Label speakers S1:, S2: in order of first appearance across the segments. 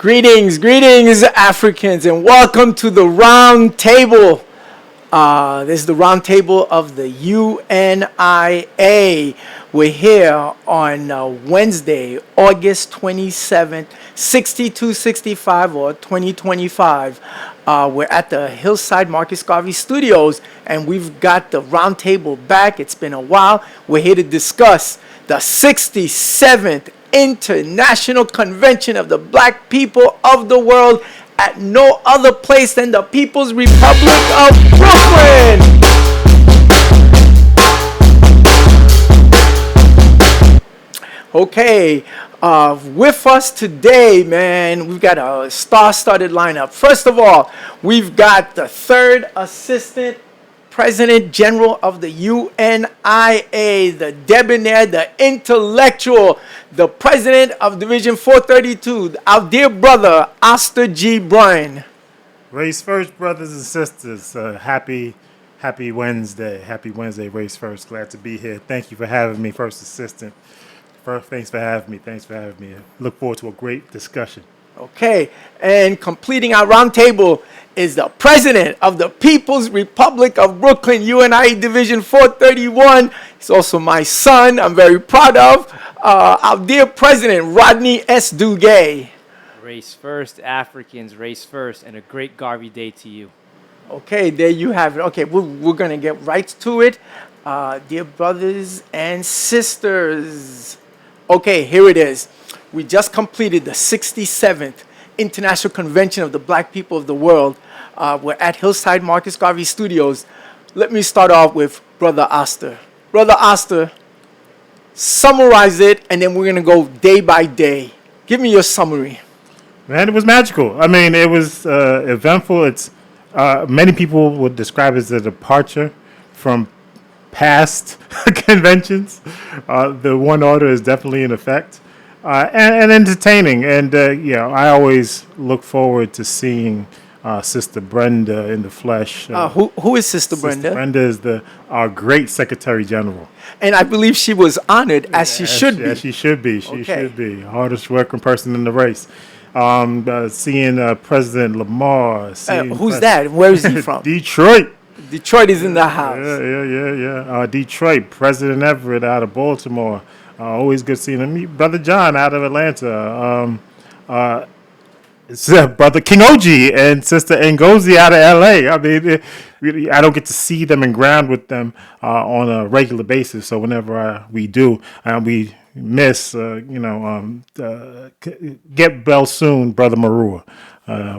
S1: Greetings, Africans, and welcome to the Roundtable. This is the Roundtable of the UNIA. We're here on Wednesday, August 27th, 6265 or 2025. We're at the Hillside Marcus Garvey Studios, and we've got the Roundtable back. It's been a while. We're here to discuss the 67th International Convention of the Black People of the World at no other place than the People's Republic of Brooklyn. Okay, with us today, man, we've got a star-studded lineup. First of all, we've got the third assistant President General of the UNIA, the debonair, the intellectual, the President of Division 432, our dear brother, Oster G. Bryan.
S2: Race first, brothers and sisters. Happy Wednesday. Happy Wednesday, Race First. Glad to be here. Thank you for having me, First Assistant. Thanks for having me. Look forward to a great discussion.
S1: Okay, and completing our roundtable is the President of the People's Republic of Brooklyn, UNIA Division 431. He's also my son, I'm very proud of. Our dear President, Rodney S. Duguay.
S3: Race first, Africans, race first, and a great Garvey Day to you.
S1: Okay, there you have it. Okay, we're going to get right to it. Dear brothers and sisters. Okay, here it is. We just completed the 67th International Convention of the Black People of the World. We're at Hillside Marcus Garvey Studios. Let me start off with Brother Oster. Brother Oster, summarize it, and then we're going to go day by day. Give me your summary.
S2: Man, it was magical. I mean, it was eventful. It's many people would describe it as a departure from past conventions. The one order is definitely in effect. And entertaining. And, I always look forward to seeing Sister Brenda in the flesh.
S1: Who is Sister Brenda?
S2: Sister Brenda is our great Secretary General.
S1: And I believe she was honored as she should be.
S2: As she should be. She should be. Hardest working person in the race. Seeing President Lamar.
S1: Who's that? Where is he from?
S2: Detroit.
S1: Detroit is in the house.
S2: Yeah. Detroit. President Everett out of Baltimore. Always good seeing him. Brother John out of Atlanta. Brother King Oji and Sister Ngozi out of L.A. I mean, I don't get to see them and ground with them on a regular basis. So whenever we do, we miss, get well soon, Brother Marua.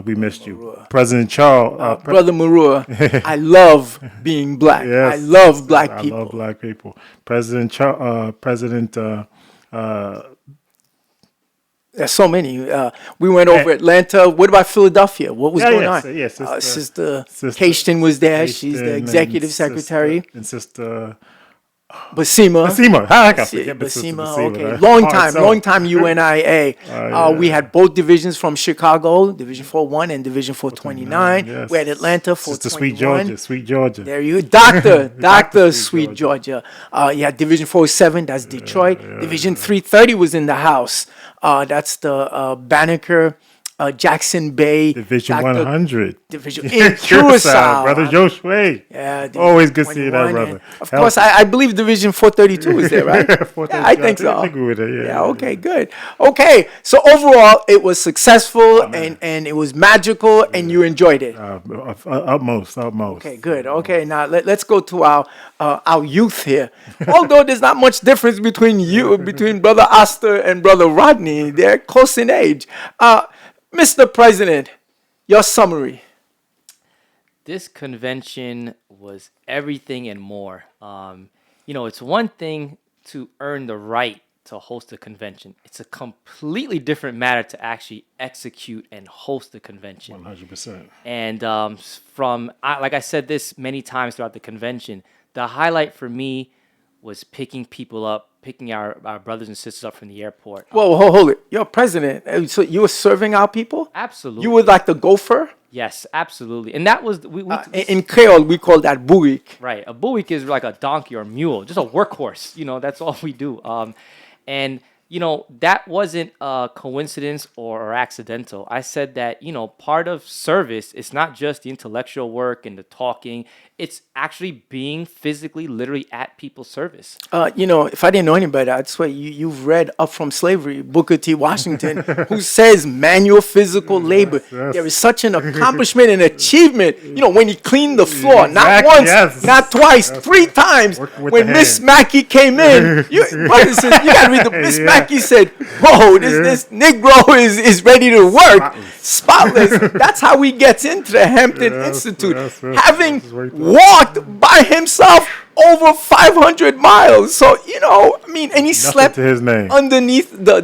S2: We missed you. President Charles.
S1: Brother Marua, I love being black.
S2: Yes,
S1: I love black people.
S2: I love black people. President
S1: There's so many. We went over Atlanta. What about Philadelphia? What was going on? Sister Kashton was there. She's the executive secretary.
S2: And Sister
S1: Basima.
S2: How I forget
S1: Basima, okay. Long time UNIA. We had both divisions from Chicago, Division 4-1 and Division 429.
S2: Yes.
S1: We had Atlanta 421.
S2: Sweet Georgia.
S1: There you go. Dr. Sweet Georgia. You had Division 407, that's Detroit. Division 330 was in the house. That's the Banneker, Jackson Bay.
S2: Division 100.
S1: Division in Curacao.
S2: Brother Joshua.
S1: Yeah.
S2: Always good seeing that, brother.
S1: Of course, I believe Division 432 is there, right? Yeah, I think so.
S2: I think we were there,
S1: yeah, okay, good. Okay, so overall, it was successful and it was magical and you enjoyed it.
S2: Utmost.
S1: Okay, good. Okay, now let's go to our youth here. Although there's not much difference between Brother Oster and Brother Rodney. They're close in age. Mr. President, your summary.
S3: This convention was everything and more. It's one thing to earn the right to host a convention. It's a completely different matter to actually execute and host a convention.
S2: 100%.
S3: And like I said this many times throughout the convention, the highlight for me was picking our brothers and sisters up from the airport.
S1: Whoa, hold it. You're president. So you were serving our people?
S3: Absolutely.
S1: You were like the gopher?
S3: Yes, absolutely. And that was...
S1: in Creole, we call that buick.
S3: Right. A buick is like a donkey or a mule, just a workhorse. That's all we do. And that wasn't a coincidence or accidental. I said that, part of service is not just the intellectual work and the talking. It's actually being physically, literally at people's service.
S1: If I didn't know any better, I'd swear you've read Up From Slavery, Booker T. Washington, who says manual physical labor.
S2: yes.
S1: There is such an accomplishment and achievement. When he cleaned the floor, not
S2: Exactly,
S1: once,
S2: yes.
S1: not twice, 3 times.
S2: Working with
S1: When
S2: the
S1: Miss
S2: hand.
S1: Mackey came in, you gotta read the Miss Mackey said, "Whoa, this Negro is ready to work, spotless." That's how he gets into the Hampton Institute,
S2: yes.
S1: having
S2: This is where he-
S1: walked by himself over 500 miles. So and he slept
S2: to his name.
S1: underneath the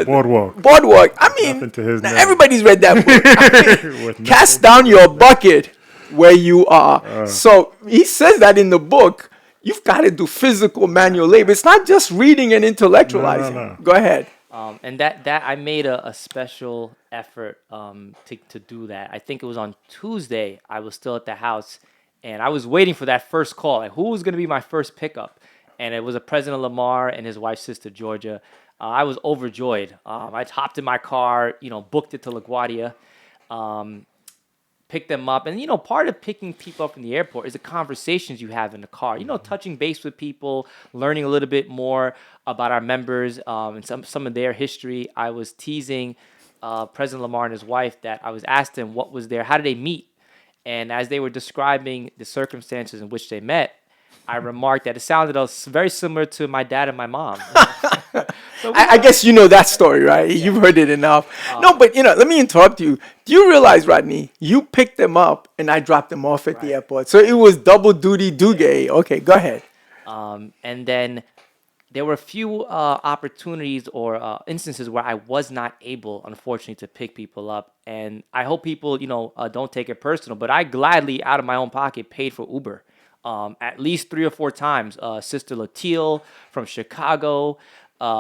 S2: boardwalk.
S1: Boardwalk. I mean,
S2: Nothing to his
S1: now
S2: name.
S1: everybody's read that book.
S2: With
S1: Cast down your bucket where you are. So he says that in the book. You've got to do physical manual labor. It's not just reading and intellectualizing.
S2: No.
S1: Go ahead.
S3: And that I made a special effort to do that. I think it was on Tuesday. I was still at the house, and I was waiting for that first call. Like, who was going to be my first pickup? And it was a President Lamar and his wife's sister, Georgia. I was overjoyed. I hopped in my car, booked it to LaGuardia, picked them up. And, part of picking people up from the airport is the conversations you have in the car, touching base with people, learning a little bit more about our members and some of their history. I was teasing President Lamar and his wife that I was asked them how did they meet? And as they were describing the circumstances in which they met, I remarked that it sounded very similar to my dad and my mom.
S1: I guess you know that story, right? You've heard it enough. No, but let me interrupt you. Do you realize, Rodney, you picked them up and I dropped them off at the airport. So it was double duty Duge. Okay, go ahead.
S3: And then there were a few opportunities or instances where I was not able, unfortunately, to pick people up. And I hope people, don't take it personal, but I gladly, out of my own pocket, paid for Uber. At least 3 or 4 times. Sister Latil from Chicago,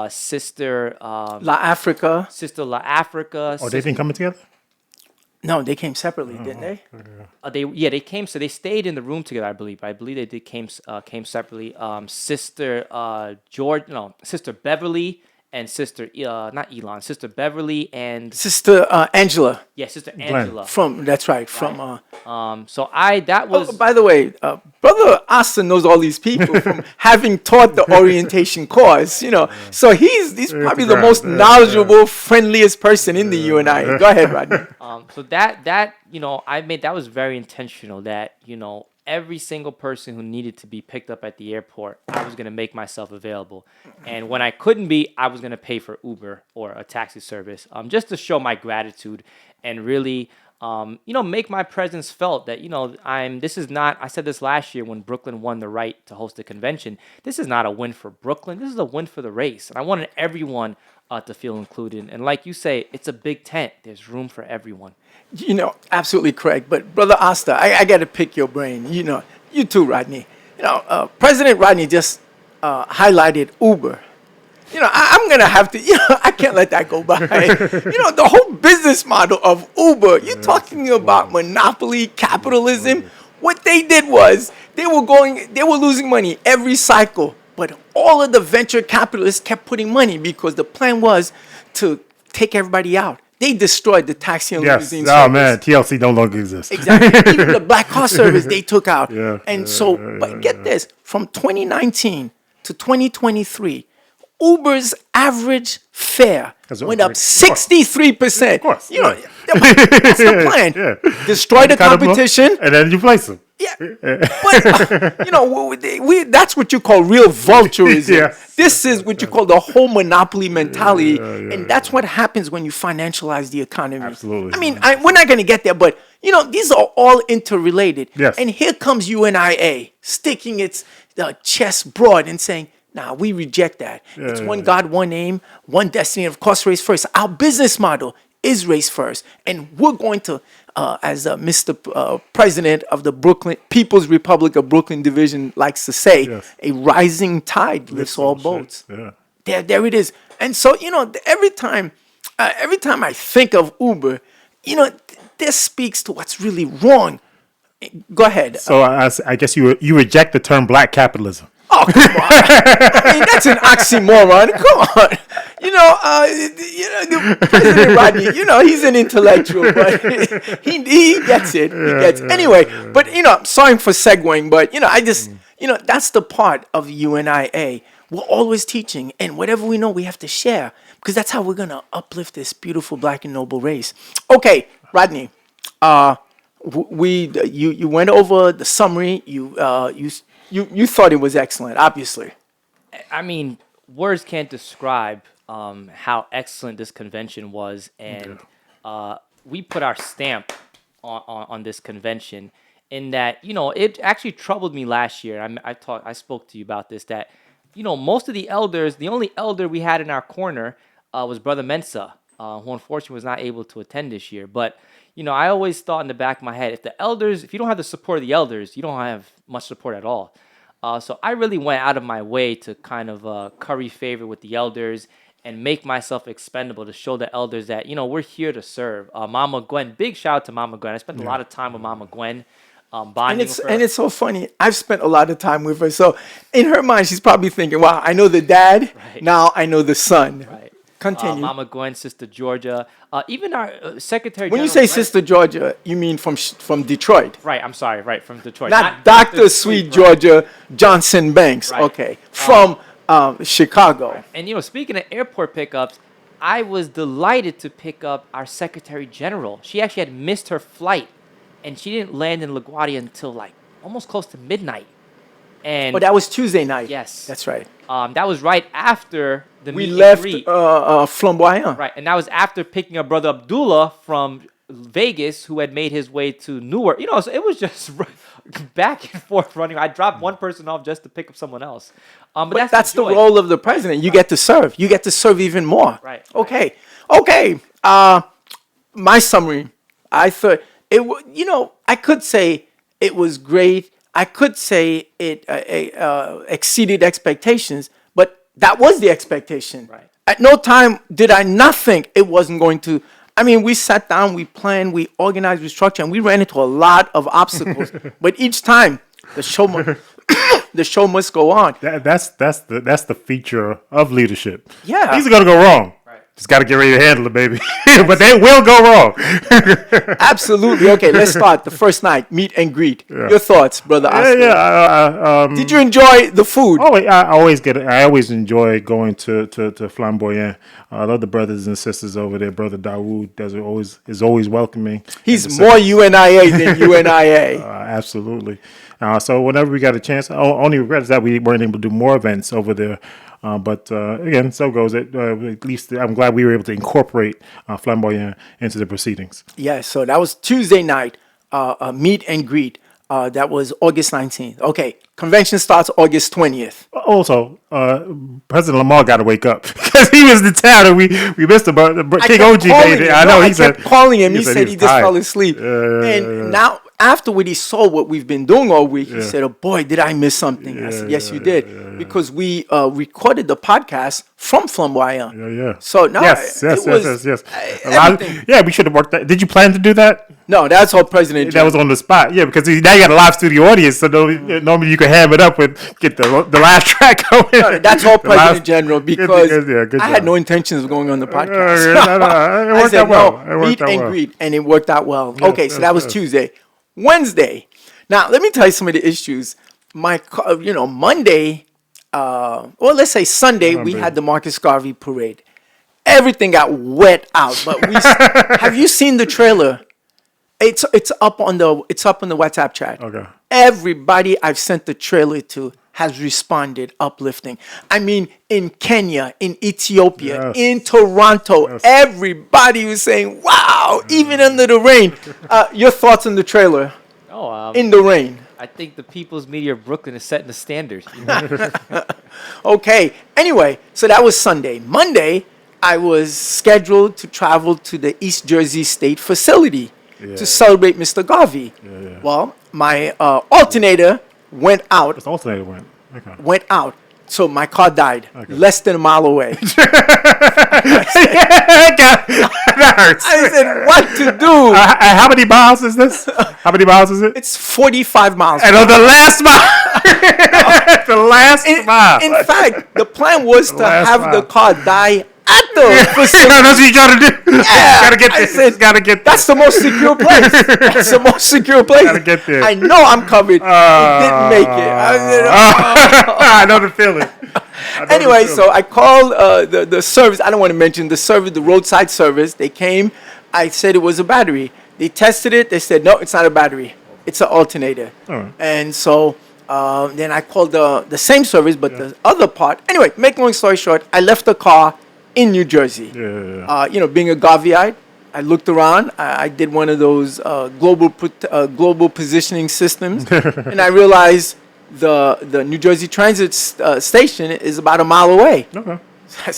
S3: Sister
S1: La Africa.
S3: Sister La Africa.
S2: Oh, they didn't come together?
S1: No, they came separately, didn't they?
S3: They came. So they stayed in the room together. I believe they did came separately. Sister Sister Beverly and Sister not Elon. Sister Beverly and
S1: Sister Angela.
S3: Sister Angela.
S1: That's right. From
S3: So that was.
S1: Oh, by the way, Brother Austin knows all these people from having taught the orientation course. So he's probably the most knowledgeable, friendliest person in the UNIA. Go ahead, Rodney.
S3: So that I made that was very intentional. That every single person who needed to be picked up at the airport, I was going to make myself available. And when I couldn't be, I was going to pay for Uber or a taxi service, just to show my gratitude and really, make my presence felt that, this is not, I said this last year when Brooklyn won the right to host a convention. This is not a win for Brooklyn. This is a win for the race. And I wanted everyone to feel included. And like you say, it's a big tent. There's room for everyone.
S1: Absolutely correct. But Brother Asta, I got to pick your brain. You too, Rodney. President Rodney just highlighted Uber. I'm going to have to, I can't let that go by. The whole business model of Uber, you're talking about monopoly, capitalism. What they did was they were losing money every cycle. But all of the venture capitalists kept putting money because the plan was to take everybody out. They destroyed the taxi and limousine service.
S2: Oh man, TLC no longer exists.
S1: Exactly. Even the black car service they took out. But get this, from 2019 to 2023, Uber's average fare went up 63%.
S2: Of course.
S1: That's the plan. Destroy the competition.
S2: And then you place them.
S1: Yeah, but that's what you call real vulturism.
S2: Yes.
S1: This is what you call the whole monopoly mentality, and that's what happens when you financialize the economy.
S2: Absolutely.
S1: I mean, we're not going to get there, but these are all interrelated.
S2: Yes.
S1: And here comes UNIA sticking its chest broad and saying, "Nah, we reject that. It's one God, one aim, one destiny, and of course, race first. Our business model is race first, and we're going to." As Mr. President of the People's Republic of Brooklyn Division likes to say, a rising tide lifts all boats. Yeah. There it is. And so, every time I think of Uber, this speaks to what's really wrong. Go ahead.
S2: So I guess you reject the term black capitalism.
S1: Oh, Oh, come on. I mean, that's an oxymoron. Come on. The President Rodney, he's an intellectual, but he gets it. He gets it. Anyway, but, sorry for segueing, but, I just, that's the part of UNIA. We're always teaching, and whatever we know, we have to share, because that's how we're going to uplift this beautiful black and noble race. Okay, Rodney, you went over the summary. You thought it was excellent, obviously.
S3: I mean, words can't describe how excellent this convention was, and we put our stamp on this convention. In that, it actually troubled me last year. I spoke to you about this. That most of the elders, the only elder we had in our corner was Brother Mensa, who unfortunately was not able to attend this year. But I always thought in the back of my head, if you don't have the support of the elders, you don't have much support at all. So I really went out of my way to kind of curry favor with the elders and make myself expendable to show the elders that, we're here to serve. Mama Gwen, big shout out to Mama Gwen. I spent a lot of time with Mama Gwen, bonding with her.
S1: And it's so funny. I've spent a lot of time with her. So in her mind, she's probably thinking, wow, I know the dad. Right. Now I know the son.
S3: Right.
S1: Continue.
S3: Mama Gwen, Sister Georgia, even our Secretary
S1: When
S3: General.
S1: you say Sister Georgia, you mean from Detroit?
S3: Right, I'm sorry, right, from Detroit.
S1: Not Dr. Sweet Georgia Johnson Banks. Right. Okay. From Chicago.
S3: Right. And, speaking of airport pickups, I was delighted to pick up our Secretary General. She actually had missed her flight, and she didn't land in LaGuardia until, almost close to midnight. And
S1: that was Tuesday night.
S3: Yes.
S1: That's right.
S3: That was right after the
S1: we
S3: meet
S1: left
S3: and greet.
S1: Flamboyant.
S3: Right, and that was after picking up Brother Abdullah from Vegas, who had made his way to Newark. So it was just back and forth running. I dropped one person off just to pick up someone else. But
S1: that's the role of the president. You get to serve. You get to serve even more.
S3: Right.
S1: Okay. My summary. I thought I could say it was great. I could say it exceeded expectations, but that was the expectation.
S3: Right.
S1: At no time did I not think it wasn't going to. I mean, we sat down, we planned, we organized, we structured, and we ran into a lot of obstacles. But each time, the show must go on.
S2: That's the feature of leadership.
S1: Yeah.
S2: Things are gonna go wrong. Just got to get ready to handle it, baby. But they will go wrong.
S1: Absolutely. Okay, let's start. The first night, meet and greet. Yeah. Your thoughts, Brother Oscar? Did you enjoy the food?
S2: I always enjoy going to Flamboyant. I love the brothers and sisters over there. Brother Dawood is always welcoming.
S1: He's more UNIA than UNIA.
S2: Absolutely. So whenever we got a chance, only regret is that we weren't able to do more events over there. But again, so goes it. At least I'm glad we were able to incorporate Flamboyant into the proceedings.
S1: Yeah, so that was Tuesday night, meet and greet. That was August 19th. Okay, convention starts August 20th.
S2: Also, President Lamar got to wake up because he was in town and we missed him. But King OG made it.
S1: I kept calling him. He said he just fell asleep. Now, afterward, he saw what we've been doing all week. He said, "Oh boy, did I miss something?" I said, "Yes, you did," because we recorded the podcast from Flamboyant.
S2: Yeah.
S1: So now,
S2: yes. We should have worked that. Did you plan to do that?
S1: No, that's all President.
S2: That was on the spot. Yeah, because now you got a live studio audience, so normally you can ham it up with get the last track going.
S1: No, that's all President General because I had no intentions of going on the podcast.
S2: It worked out well.
S1: Meet and greet, and it worked out well. Okay, so that was Tuesday. Wednesday. Now, let me tell you some of the issues. Monday, let's say Sunday, we had the Marcus Garvey parade. Everything got wet out, but have you seen the trailer? It's up on the WhatsApp chat.
S2: Okay.
S1: Everybody I've sent the trailer to has responded uplifting. I mean, in Kenya, in Ethiopia, in Toronto, everybody was saying, wow, even under the rain. Your thoughts on the trailer? In the rain.
S3: I think the People's Media of Brooklyn is setting the standard.
S1: Okay. Anyway, so that was Sunday. Monday, I was scheduled to travel to the East Jersey State facility to celebrate Mr. Garvey. Well, my alternator went out.
S2: The alternator went. Okay.
S1: Went out. So my car died less than a mile away.
S2: That hurts.
S1: I said, what to do?
S2: How many miles is this? How many miles is it?
S1: It's 45 miles.
S2: And on the last mile. The last mile.
S1: In fact, the plan was to
S2: last
S1: have
S2: mile.
S1: the car die at the facility.
S2: That's what you trying to do.
S1: Yeah,
S2: Gotta get
S1: I
S2: there.
S1: said,
S2: Gotta get there.
S1: That's the most secure place. That's the most secure place.
S2: Gotta get there.
S1: I know I'm covered. It didn't make it. I said,
S2: I know the feeling.
S1: anyway, so I called the service. I don't want to mention the service, the roadside service. They came. I said it was a battery. They tested it. They said, no, it's not a battery. It's an alternator.
S2: All right.
S1: And so then I called the same service, but the other part. Anyway, make long story short, I left the car in New Jersey.
S2: Yeah.
S1: Being a Garveyite, I looked around. I did one of those global positioning systems, and I realized the New Jersey Transit station is about a mile away.
S2: Okay.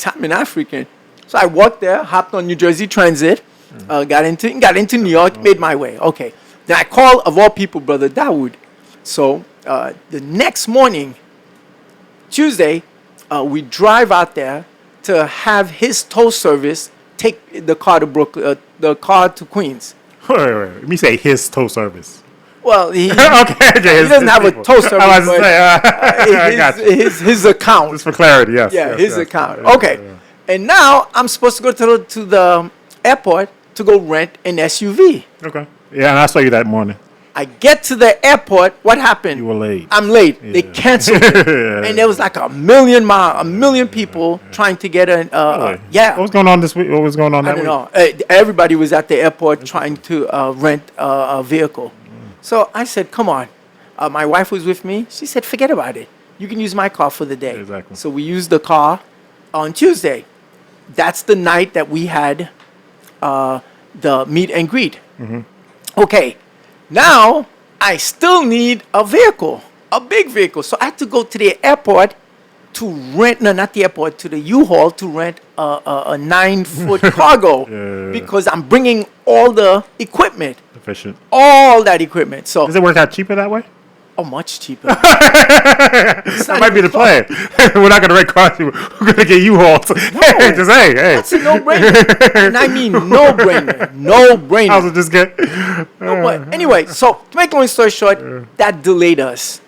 S1: I'm an African, so I walked there, hopped on New Jersey Transit, got into New York, made my way. Okay, then I called, of all people, Brother Dawood. So the next morning, Tuesday, we drive out there to have his tow service take the car to Brooklyn, the car to Queens.
S2: Wait. Let me say his tow service.
S1: Well, he
S2: Okay.
S1: he doesn't have a tow service,
S2: I was
S1: but
S2: I got you.
S1: his account.
S2: Just for clarity, yes.
S1: Yeah,
S2: yes,
S1: his
S2: yes.
S1: account.
S2: Yeah,
S1: Okay.
S2: yeah.
S1: And now I'm supposed to go to the airport to go rent an SUV.
S2: Okay. Yeah, and I saw you that morning.
S1: I get to the airport. What happened?
S2: You were late.
S1: I'm late. They
S2: Yeah.
S1: canceled it. And there was like a million people trying to get an
S2: Really?
S1: yeah.
S2: What was going on this week? What was going on
S1: I
S2: that
S1: don't
S2: week?
S1: know. Everybody was at the airport trying to rent a vehicle. So I said, come on. My wife was with me. She said, forget about it. You can use my car for the day.
S2: Exactly.
S1: So we used the car on Tuesday. That's the night that we had the meet and greet. Okay. Now, I still need a vehicle, a big vehicle. So I had to go to the airport to rent, no, not the airport, to the U-Haul to rent a 9-foot cargo
S2: Yeah.
S1: because I'm bringing all the equipment,
S2: Efficient.
S1: all that equipment. So,
S2: Does it work out cheaper that way?
S1: much cheaper.
S2: That might be the plan. We're not going to rent cars. We're going to get U-Haul. Just hey.
S1: That's a no-brainer. And I mean no-brainer. No-brainer.
S2: I was just get.
S1: But anyway, so to make a long story short, that delayed us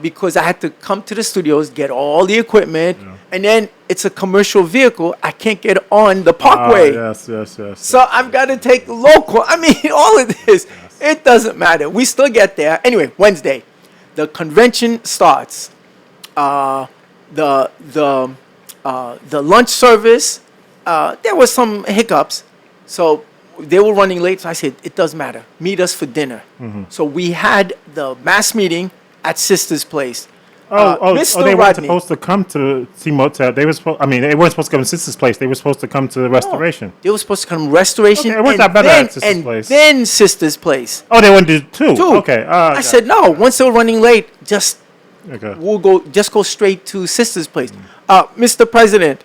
S1: because I had to come to the studios, get all the equipment, and then it's a commercial vehicle. I can't get on the parkway.
S2: Yes.
S1: So I've got to take local. I mean, all of this, it doesn't matter. We still get there. Anyway, Wednesday, the convention starts. The lunch service, there was some hiccups. So they were running late. So I said, it doesn't matter. Meet us for dinner. So we had the mass meeting at Sister's Place. Mr.
S2: They weren't
S1: Rodney.
S2: supposed to come to T-Motel. They were supposed. I mean, they weren't supposed to come to Sister's Place. They were supposed to come to the Restoration.
S1: They were supposed to come restoration
S2: Okay, it worked out better at Sister's Place.
S1: then Sister's Place.
S2: Oh, they went to two.
S1: Two.
S2: Okay.
S1: I said, no, once they were running late,
S2: Okay.
S1: we'll go straight to Sister's Place. Mr. President,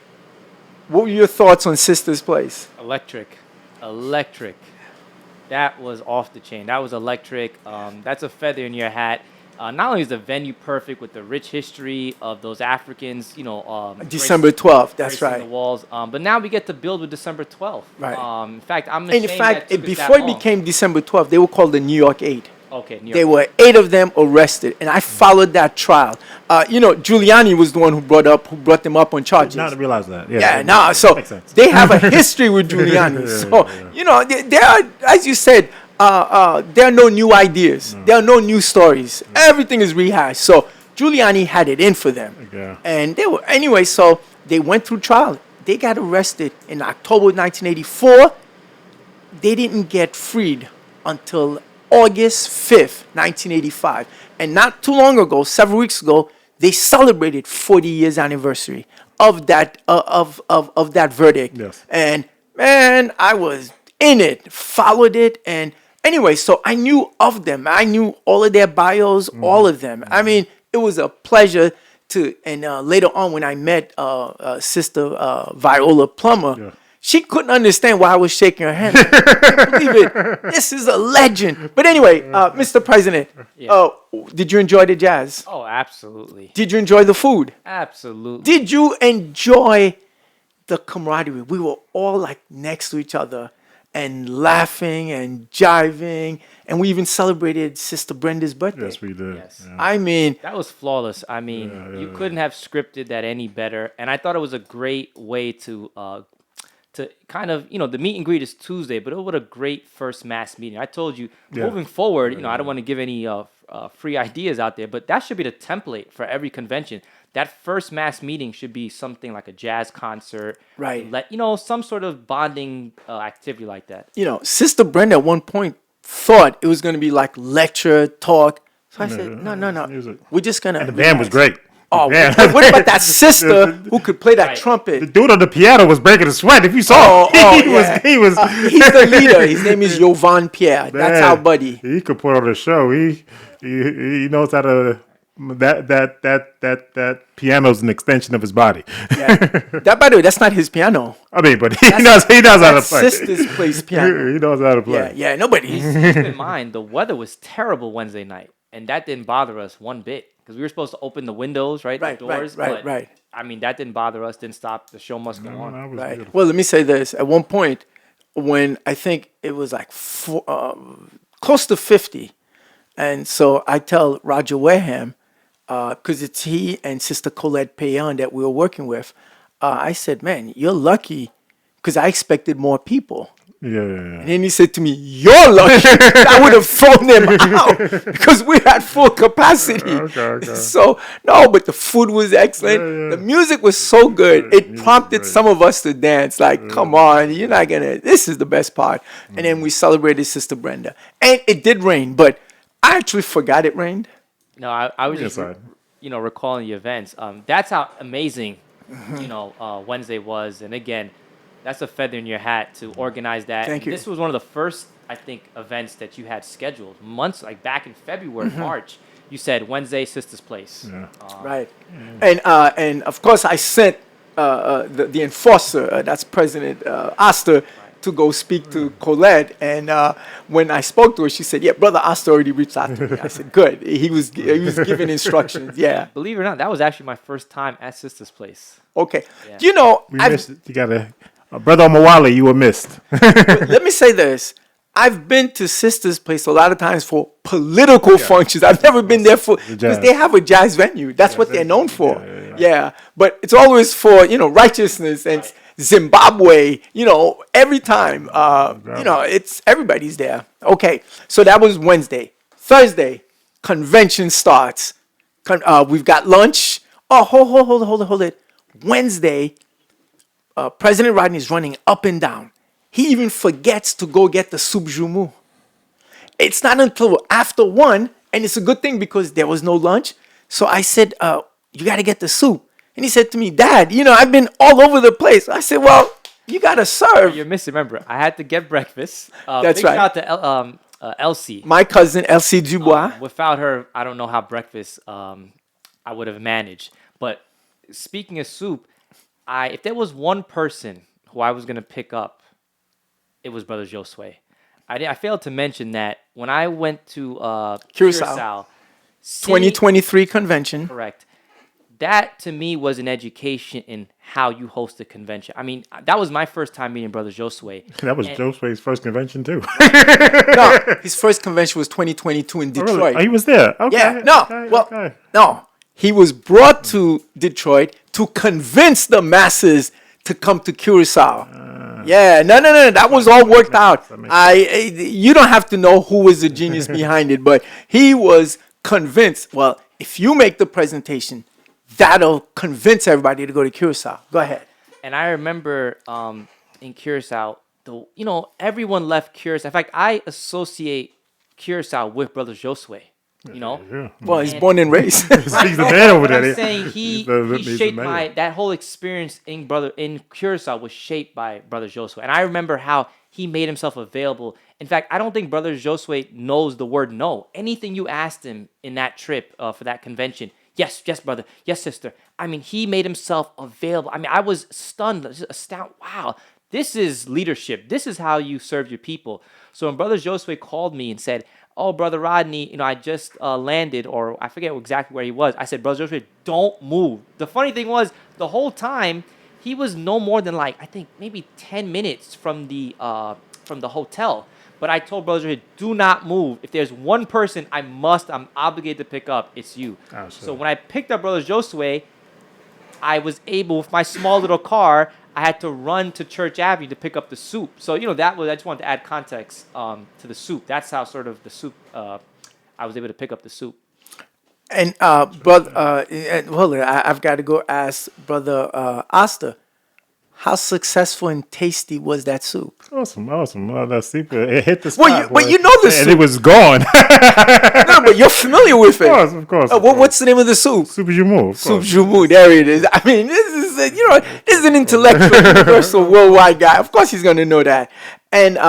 S1: what were your thoughts on Sister's Place?
S3: Electric. That was off the chain. That was electric. That's a feather in your hat. Not only is the venue perfect with the rich history of those Africans,
S1: December 12th, that's
S3: gracing
S1: right.
S3: the walls. But now we get to build with December 12th.
S1: Right.
S3: In fact, I'm
S1: And
S3: ashamed
S1: in fact,
S3: that took us
S1: before
S3: that
S1: it
S3: long.
S1: became December 12th, they were called the New York 8.
S3: Okay, New York.
S1: There were 8 of them arrested, and I followed that trial. Giuliani was the one who brought them up on charges.
S2: Now to realize that.
S1: Yeah, no, so
S2: Makes sense.
S1: they have a history with Giuliani. So, there are, as you said, there are no new ideas. There are no new stories. Everything is rehashed. So Giuliani had it in for them.
S2: Yeah.
S1: And so they went through trial. They got arrested in October 1984. They didn't get freed until August 5th, 1985. And not too long ago, several weeks ago, they celebrated 40 years anniversary of that of that verdict.
S2: Yes.
S1: And man, I was in it, followed it, and anyway, so I knew of them. I knew all of their bios, all of them. I mean, it was a pleasure to. And later on, when I met Sister Viola Plummer, She couldn't understand why I was shaking her hand. I can't believe it. This is a legend. But anyway, Mr. President,
S3: Yeah.
S1: did you enjoy the jazz?
S3: Oh, absolutely.
S1: Did you enjoy the food?
S3: Absolutely.
S1: Did you enjoy the camaraderie? We were all like next to each other and laughing and jiving, and we even celebrated Sister Brenda's birthday.
S2: Yes, we did.
S3: Yes.
S2: Yeah.
S1: I mean,
S3: That was flawless. I mean, you couldn't have scripted that any better. And I thought it was a great way to kind of, the meet and greet is Tuesday, but what a great first mass meeting. I told you, moving forward, I don't want to give any free ideas out there, but that should be the template for every convention. That first mass meeting should be something like a jazz concert,
S1: Right.
S3: Some sort of bonding activity like that.
S1: Sister Brenda at one point thought it was going to be like lecture, talk. So I said, no.
S2: Music.
S1: We're just going to.
S2: And the band was great.
S1: Oh,
S2: Yeah.
S1: what about that sister who could play that
S3: Right.
S2: The
S1: trumpet?
S2: dude on the piano was breaking a sweat. If you saw,
S1: yeah.
S2: he was.
S1: He's the leader. His name is Jovan Pierre. That's
S2: Man,
S1: our buddy.
S2: He could put on a show. He knows how to. That piano's an extension of his body.
S1: Yeah. That, by the way, that's not his piano.
S2: I mean, but he knows how to
S1: That's
S2: play.
S1: sister's plays piano.
S2: He knows how to play.
S1: Yeah, nobody.
S3: Keep in mind, the weather was terrible Wednesday night, and that didn't bother us one bit because we were supposed to open the windows, right?
S1: Right,
S3: the doors.
S1: right,
S3: but,
S1: right.
S3: I mean, that didn't bother us, didn't stop. The show must go on.
S2: That was
S1: Right.
S2: beautiful.
S1: Well, let me say this. At one point, when I think it was like close to 50, and so I tell Roger Wareham, because it's he and Sister Colette Payan that we were working with, I said, man, you're lucky because I expected more people.
S2: Yeah.
S1: And then he said to me, you're lucky. I would have thrown them out because we had full capacity.
S2: Okay.
S1: So, no, but the food was excellent. The music was so good. It prompted some of us to dance. Like, come on, you're not going to, this is the best part. And then we celebrated Sister Brenda. And it did rain, but I actually forgot it rained.
S3: No, I was just,
S2: Inside.
S3: recalling the events. That's how amazing, Wednesday was. And again, that's a feather in your hat to organize that.
S1: Thank you.
S3: This was one of the first, I think, events that you had scheduled months, like back in February, March. You said Wednesday, Sister's Place.
S2: Yeah.
S1: Right. And of course, I sent the enforcer, that's President Oster, to go speak to Colette. And when I spoke to her, she said, yeah, Brother Oster already reached out to me. I said, good. He was giving instructions. Yeah.
S3: Believe it or not, that was actually my first time at Sister's Place.
S1: Okay.
S3: Yeah.
S1: You know,
S2: We missed it. You gotta, Brother Omawale, you were missed.
S1: let me say this. I've been to Sister's Place a lot of times for political functions. I've never been there for, because
S2: jazz.
S1: they have a jazz venue. That's what they're known for. Yeah. But it's always for, righteousness and Zimbabwe, every time. It's everybody's there. Okay. So that was Wednesday. Thursday, convention starts. We've got lunch. Oh, hold it. Wednesday, President Rodney is running up and down. He even forgets to go get the soup jumu. It's not until after 1, and it's a good thing because there was no lunch. So I said, you got to get the soup. And he said to me, Dad, I've been all over the place. I said, well, you got to serve.
S3: You're missing. Remember, I had to get breakfast.
S1: That's
S3: big
S1: right.
S3: Shout out to Elsie.
S1: My cousin, Elsie Dubois.
S3: Without her, I don't know how breakfast I would have managed. But speaking of soup, if there was one person who I was going to pick up, it was Brother Josue. I failed to mention that when I went to Curacao, seeing-
S1: 2023 convention.
S3: correct. That to me was an education in how you host a convention. I mean, that was my first time meeting Brother Josue.
S2: That was Josue's first convention too.
S1: No, his first convention was 2022 in Detroit.
S2: Really? Oh, he was there. Okay.
S1: Yeah, no.
S2: Okay.
S1: No. He was brought to Detroit to convince the masses to come to Curacao. Yeah, no. That was all worked out. You don't have to know who was the genius behind it, but he was convinced. Well, if you make the presentation, that'll convince everybody to go to Curacao. Go ahead.
S3: And I remember in Curacao, everyone left Curacao. In fact, I associate Curacao with Brother Josue.
S2: Yeah.
S1: Well, he's born and raised.
S2: He's the man over
S3: But
S2: there.
S3: I'm saying he
S2: He's the
S3: shaped
S2: man.
S3: that whole experience in Curacao was shaped by Brother Josue. And I remember how he made himself available. In fact, I don't think Brother Josue knows the word no. Anything you asked him in that trip for that convention, yes, brother, yes, sister. I mean, he made himself available. I mean, I was stunned, just astounded. Wow, This is leadership. This is how you serve your people. So when Brother Josue called me and said, "Oh, Brother Rodney, I just landed," or I forget exactly where he was. I said, "Brother Josue, don't move." The funny thing was, the whole time he was no more than like I think maybe 10 minutes from the hotel. But I told Brother Josue, "Do not move. If there's one person I'm obligated to pick up, it's you."
S2: Oh,
S3: So
S2: sure.
S3: when I picked up Brother Josue, I was able, with my small little car, I had to run to Church Avenue to pick up the soup. So, I just wanted to add context to the soup. That's how sort of the soup, I was able to pick up the soup.
S1: And brother, hold on, I've got to go ask Brother Asta, how successful and tasty was that soup?
S2: Awesome. Oh, that super. It hit the
S1: Well,
S2: spot.
S1: but
S2: boy.
S1: you know the
S2: And it
S1: soup.
S2: was gone.
S1: No, but you're familiar with it.
S2: Of course.
S1: What's the name of the soup?
S2: Super Jumu?
S1: Soup Jumu. There it is. I mean, this is an intellectual, universal, worldwide guy. Of course, he's gonna know that. And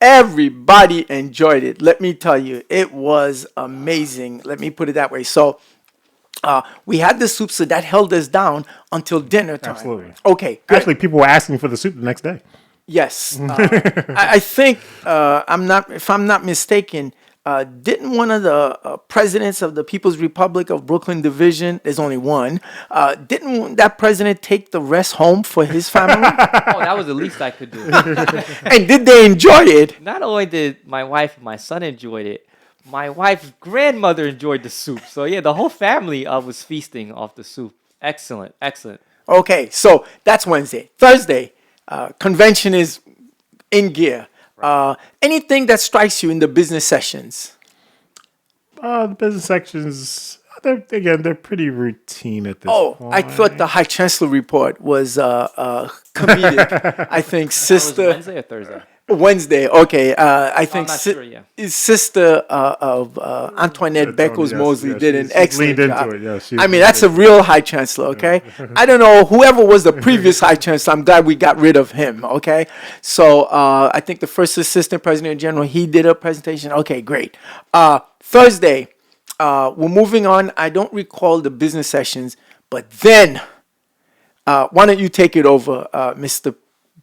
S1: everybody enjoyed it. Let me tell you, it was amazing. Let me put it that way. So. We had the soup, so that held us down until dinner time.
S2: Absolutely.
S1: Okay, good.
S2: Actually, people were asking for the soup the next day.
S1: Yes, I think if I'm not mistaken, didn't one of the presidents of the People's Republic of Brooklyn Division? There's only one. Didn't that president take the rest home for his family?
S3: Oh, that was the least I could do.
S1: And did they enjoy it?
S3: Not only did my wife and my son enjoy it, my wife's grandmother enjoyed the soup. So, yeah, the whole family was feasting off the soup. Excellent.
S1: Okay, so that's Wednesday. Thursday, convention is in gear. Anything that strikes you in the business sessions?
S2: The business sections, they're pretty routine at this
S1: Oh,
S2: point.
S1: I thought the High Chancellor report was comedic. I think
S3: That was
S1: Sister
S3: Wednesday or Thursday?
S1: Wednesday. Okay, I think
S3: not sure, yeah.
S1: Sister of Antoinette Beckles
S2: yes,
S1: Mosley
S2: yes,
S1: did an
S2: she's
S1: excellent
S2: leaned into
S1: job.
S2: it, yeah, she's
S1: I mean,
S2: leaned
S1: that's a
S2: into
S1: real High Chancellor. Okay, I don't know whoever was the previous High Chancellor. I'm glad we got rid of him. Okay, so I think the first Assistant President General, he did a presentation. Okay, great. Thursday, we're moving on. I don't recall the business sessions, but then why don't you take it over, Mr.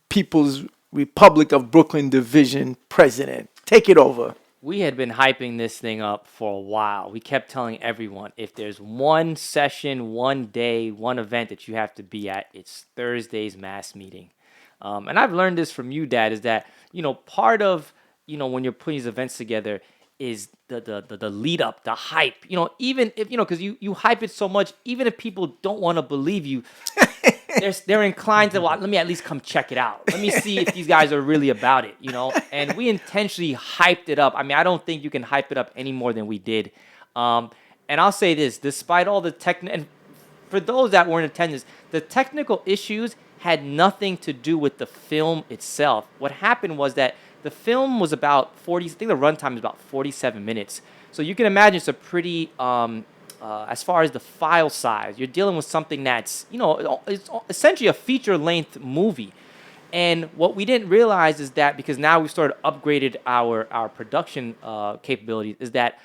S1: People's Republic of Brooklyn Division President? Take it over.
S3: We had been hyping this thing up for a while. We kept telling everyone, if there's one session, one day, one event that you have to be at, it's Thursday's mass meeting. And I've learned this from you, Dad, is that, part of, when you're putting these events together is the lead up, the hype. Even if, because you hype it so much, even if people don't want to believe you, they're inclined to, well, let me at least come check it out. Let me see if these guys are really about it, And we intentionally hyped it up. I mean, I don't think you can hype it up any more than we did. And I'll say this, despite all the and for those that weren't in attendance, the technical issues had nothing to do with the film itself. What happened was that the film was about 40, I think the runtime is about 47 minutes. So you can imagine it's a pretty, as far as the file size, you're dealing with something that's, it's essentially a feature-length movie. And what we didn't realize is that, because now we've started upgraded our production capabilities, is that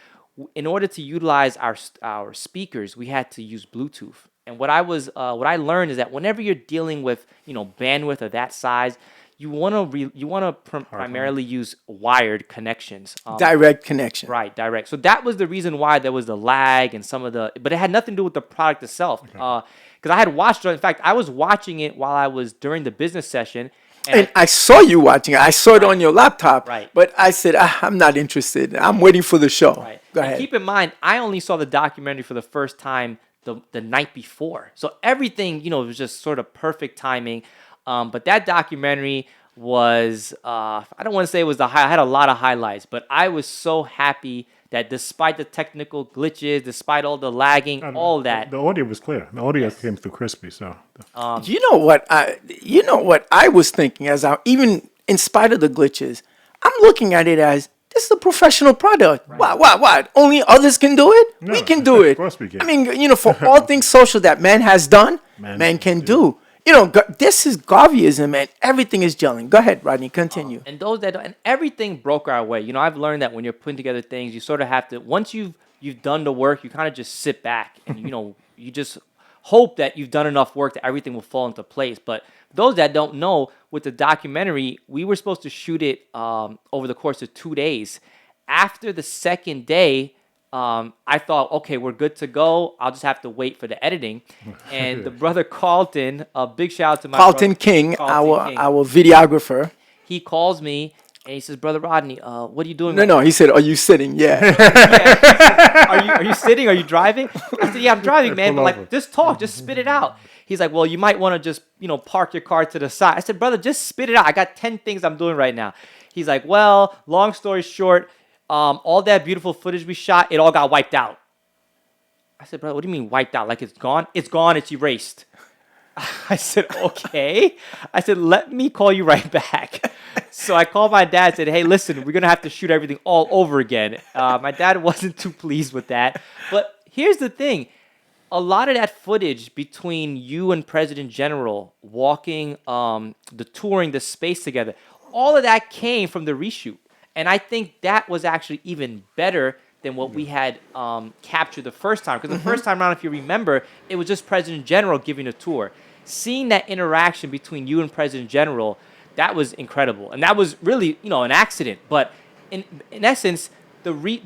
S3: in order to utilize our speakers, we had to use Bluetooth. And what I learned is that whenever you're dealing with bandwidth of that size, you want to primarily use wired connections.
S1: Direct connection.
S3: Right, direct. So that was the reason why there was the lag and but it had nothing to do with the product itself. Because I had watched it. In fact, I was watching it while I was during the business session.
S1: And I saw you watching it. I saw it on your laptop.
S3: Right.
S1: But I said, I'm not interested. I'm waiting for the show.
S3: Right.
S1: Go
S3: And
S1: ahead.
S3: keep in mind, I only saw the documentary for the first time the night before. So everything, was just sort of perfect timing. But that documentary was, I don't want to say it was I had a lot of highlights, but I was so happy that despite the technical glitches, despite all the lagging, all that.
S2: The audio was clear. The audio came through crispy. So
S1: You know what I was thinking even in spite of the glitches, I'm looking at it as this is a professional product. Right. What? Only others can do it?
S2: No,
S1: we can do it.
S2: of course we can.
S1: I mean, for all things social that man has done, man can do. This is Garveyism, and everything is gelling. Go ahead, Rodney, continue.
S3: And those that and everything broke our way. I've learned that when you're putting together things, you sort of have to, once you've done the work, you kind of just sit back and you just hope that you've done enough work that everything will fall into place. But those that don't know, with the documentary, we were supposed to shoot it over the course of 2 days. After the second day, I thought, okay, we're good to go. I'll just have to wait for the editing. And the brother Carlton, a big shout out to my
S1: Carlton
S3: brother,
S1: King,
S3: Carlton King.
S1: our videographer.
S3: He calls me and he says, "Brother Rodney, what are you doing?"
S1: No, he said, "Are you sitting?" Yeah.
S3: Are you sitting? Are you driving? I said, "Yeah, I'm driving, man. But like, just talk, just spit it out." He's like, "Well, you might want to just, park your car to the side." I said, "Brother, just spit it out. I got 10 things I'm doing right now." He's like, "Well, long story short, all that beautiful footage we shot, it all got wiped out." I said, "Brother, what do you mean wiped out? Like it's gone? It's gone. It's erased." I said, "Okay." I said, "Let me call you right back." So I called my dad and said, "Hey, listen, we're going to have to shoot everything all over again." My dad wasn't too pleased with that. But here's the thing. A lot of that footage between you and President General walking, touring the space together, all of that came from the reshoot. And I think that was actually even better than what we had captured the first time. Because the first time around, if you remember, it was just President General giving a tour. Seeing that interaction between you and President General, that was incredible. And that was really, an accident. But in essence, we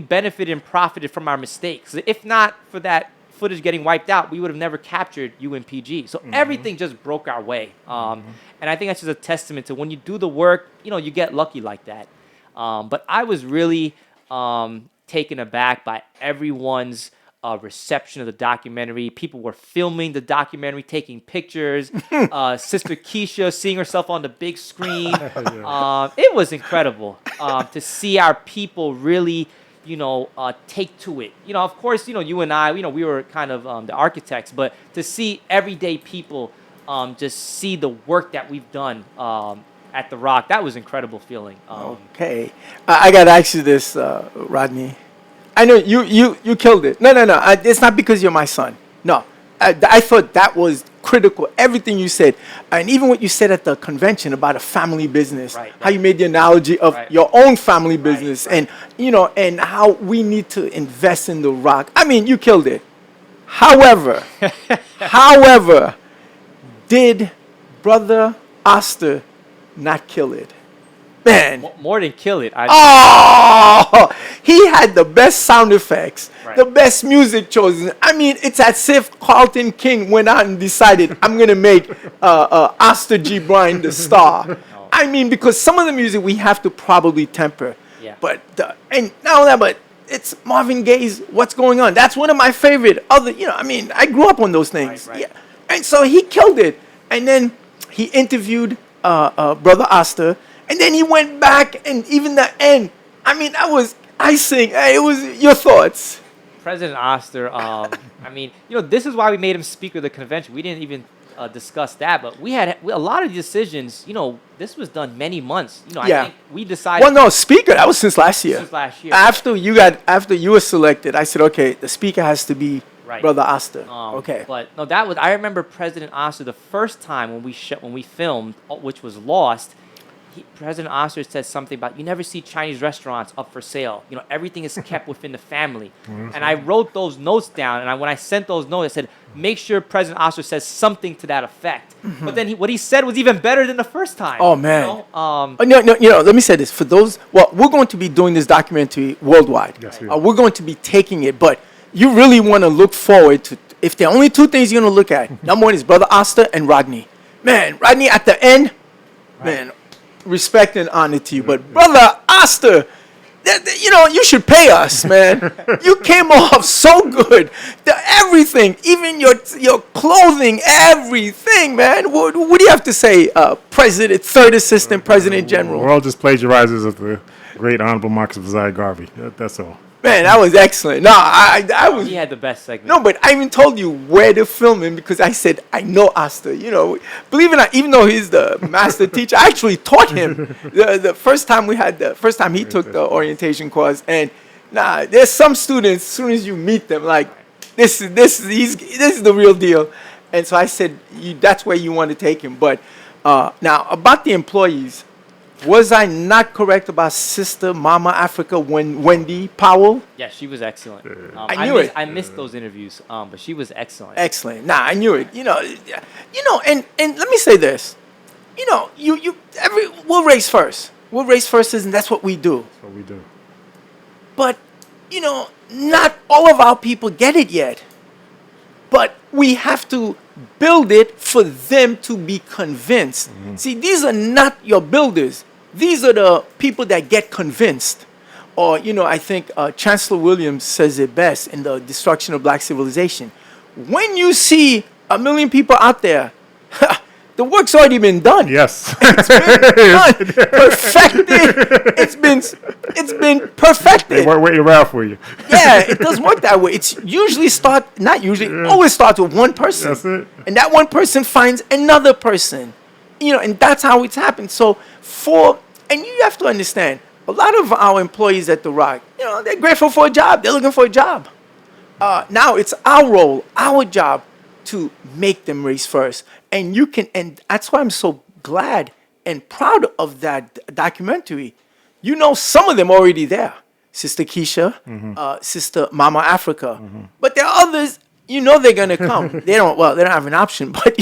S3: benefited and profited from our mistakes. If not for that footage getting wiped out, we would have never captured UNPG. So everything just broke our way. And I think that's just a testament to when you do the work, you get lucky like that. But I was really taken aback by everyone's reception of the documentary. People were filming the documentary, taking pictures. Sister Keisha seeing herself on the big screen. It was incredible to see our people really, take to it. Of course, you and I, we were kind of the architects, but to see everyday people just see the work that we've done at The Rock, that was an incredible feeling.
S1: Okay. I got to ask you this, Rodney. I know you killed it. No. It's not because you're my son. No. I thought that was critical. Everything you said. And even what you said at the convention about a family business.
S3: Right.
S1: How you made the analogy of your own family business. And, and how we need to invest in The Rock. I mean, you killed it. However, did Brother Oster not kill it? Man.
S3: More than kill it.
S1: He had the best sound effects, the best music chosen. I mean, it's as if Carlton King went out and decided, I'm going to make Oster G. Bryan the star. No. I mean, because some of the music we have to probably temper.
S3: Yeah.
S1: But it's Marvin Gaye's What's Going On. That's one of my favorite I grew up on those things.
S3: Right.
S1: Yeah. And so he killed it. And then he interviewed Brother Oster. And then he went back, and even the end, I mean, that was icing. It was your thoughts.
S3: President Oster, this is why we made him speaker of the convention. We didn't even discuss that, but we had a lot of decisions. This was done many months. I think we decided.
S1: Well, no, speaker. That was since last year.
S3: Since last year.
S1: After you were selected, I said, okay, the speaker has to be Brother Oster. Okay.
S3: But no, I remember President Oster the first time when we filmed, which was Lost. President Oster said something about you never see Chinese restaurants up for sale. Everything is kept within the family. And I wrote those notes down. And when I sent those notes, I said, make sure President Oster says something to that effect. But then what he said was even better than the first time.
S1: Oh, man. Let me say this. For those, we're going to be doing this documentary worldwide.
S2: Yes,
S1: we're going to be taking it. But you really want to look forward to, if there are only two things you're going to look at, number one is Brother Oster and Rodney. Man, Rodney at the end, man, respect and honor to you, but Brother Oster, you should pay us, man. You came off so good. Everything, even your clothing, everything, man. What do you have to say, President, Third Assistant President General?
S2: We're all just plagiarizers of the great Honorable Marcus Josiah Garvey. That's all.
S1: Man, that was excellent. No, I was.
S3: He had the best segment.
S1: No, but I even told you where to film him because I said I know Oster. Believe it or not, even though he's the master teacher, I actually taught him the first time he took the orientation course. And there's some students. As soon as you meet them, like this is the real deal. And so I said that's where you want to take him. But now about the employees, Was I not correct about Sister Mama Africa when Wendy Powell?
S3: Yeah, she was excellent.
S1: I knew it.
S3: I missed those interviews, but she was excellent.
S1: Excellent. Nah, I knew it. And let me say this. We'll race first. We'll race first, and that's what we do.
S2: That's what we do.
S1: But, not all of our people get it yet. But we have to build it for them to be convinced. See, these are not your builders. These are the people that get convinced. Or, I think Chancellor Williams says it best in The Destruction of Black Civilization. When you see 1 million people out there, the work's already been done.
S2: Yes.
S1: It's been done, perfected. It's been perfected.
S2: They weren't waiting around for you.
S1: Yeah, it doesn't work that way. It's usually always starts with one person.
S2: That's it.
S1: And that one person finds another person. And that's how it's happened. So and you have to understand, a lot of our employees at The Rock, they're grateful for a job. They're looking for a job. Now it's our role, our job to make them race first. And that's why I'm so glad and proud of that documentary. Some of them already there. Sister Keisha, Sister Mama Africa. But there are others, they're going to come. They don't have an option, but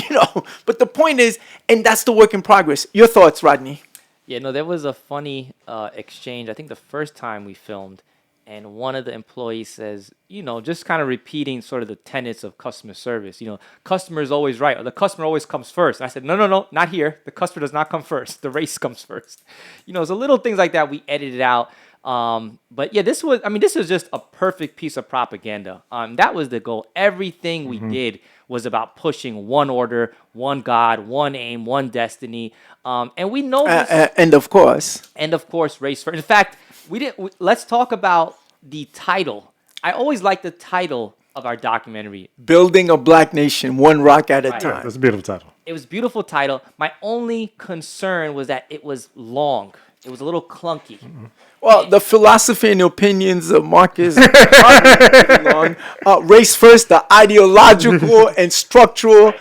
S1: the point is, and that's the work in progress. Your thoughts, Rodney?
S3: Yeah, no, there was a funny exchange. I think the first time we filmed, and one of the employees says, just kind of repeating sort of the tenets of customer service. Customer is always right, or the customer always comes first. And I said, no, not here. The customer does not come first. The race comes first. So little things like that we edited out. But yeah, this was just a perfect piece of propaganda. That was the goal. Everything we did was about pushing one order, one God, one aim, one destiny. And we know this.
S1: And of course,
S3: race first. In fact, let's talk about the title. I always like the title of our documentary.
S1: Building a Black Nation, one rock at a time.
S2: That's a beautiful title.
S3: It was a beautiful title. My only concern was that it was long. It was a little clunky.
S1: Well, the philosophy and opinions of Marcus long. Race first, the ideological and structural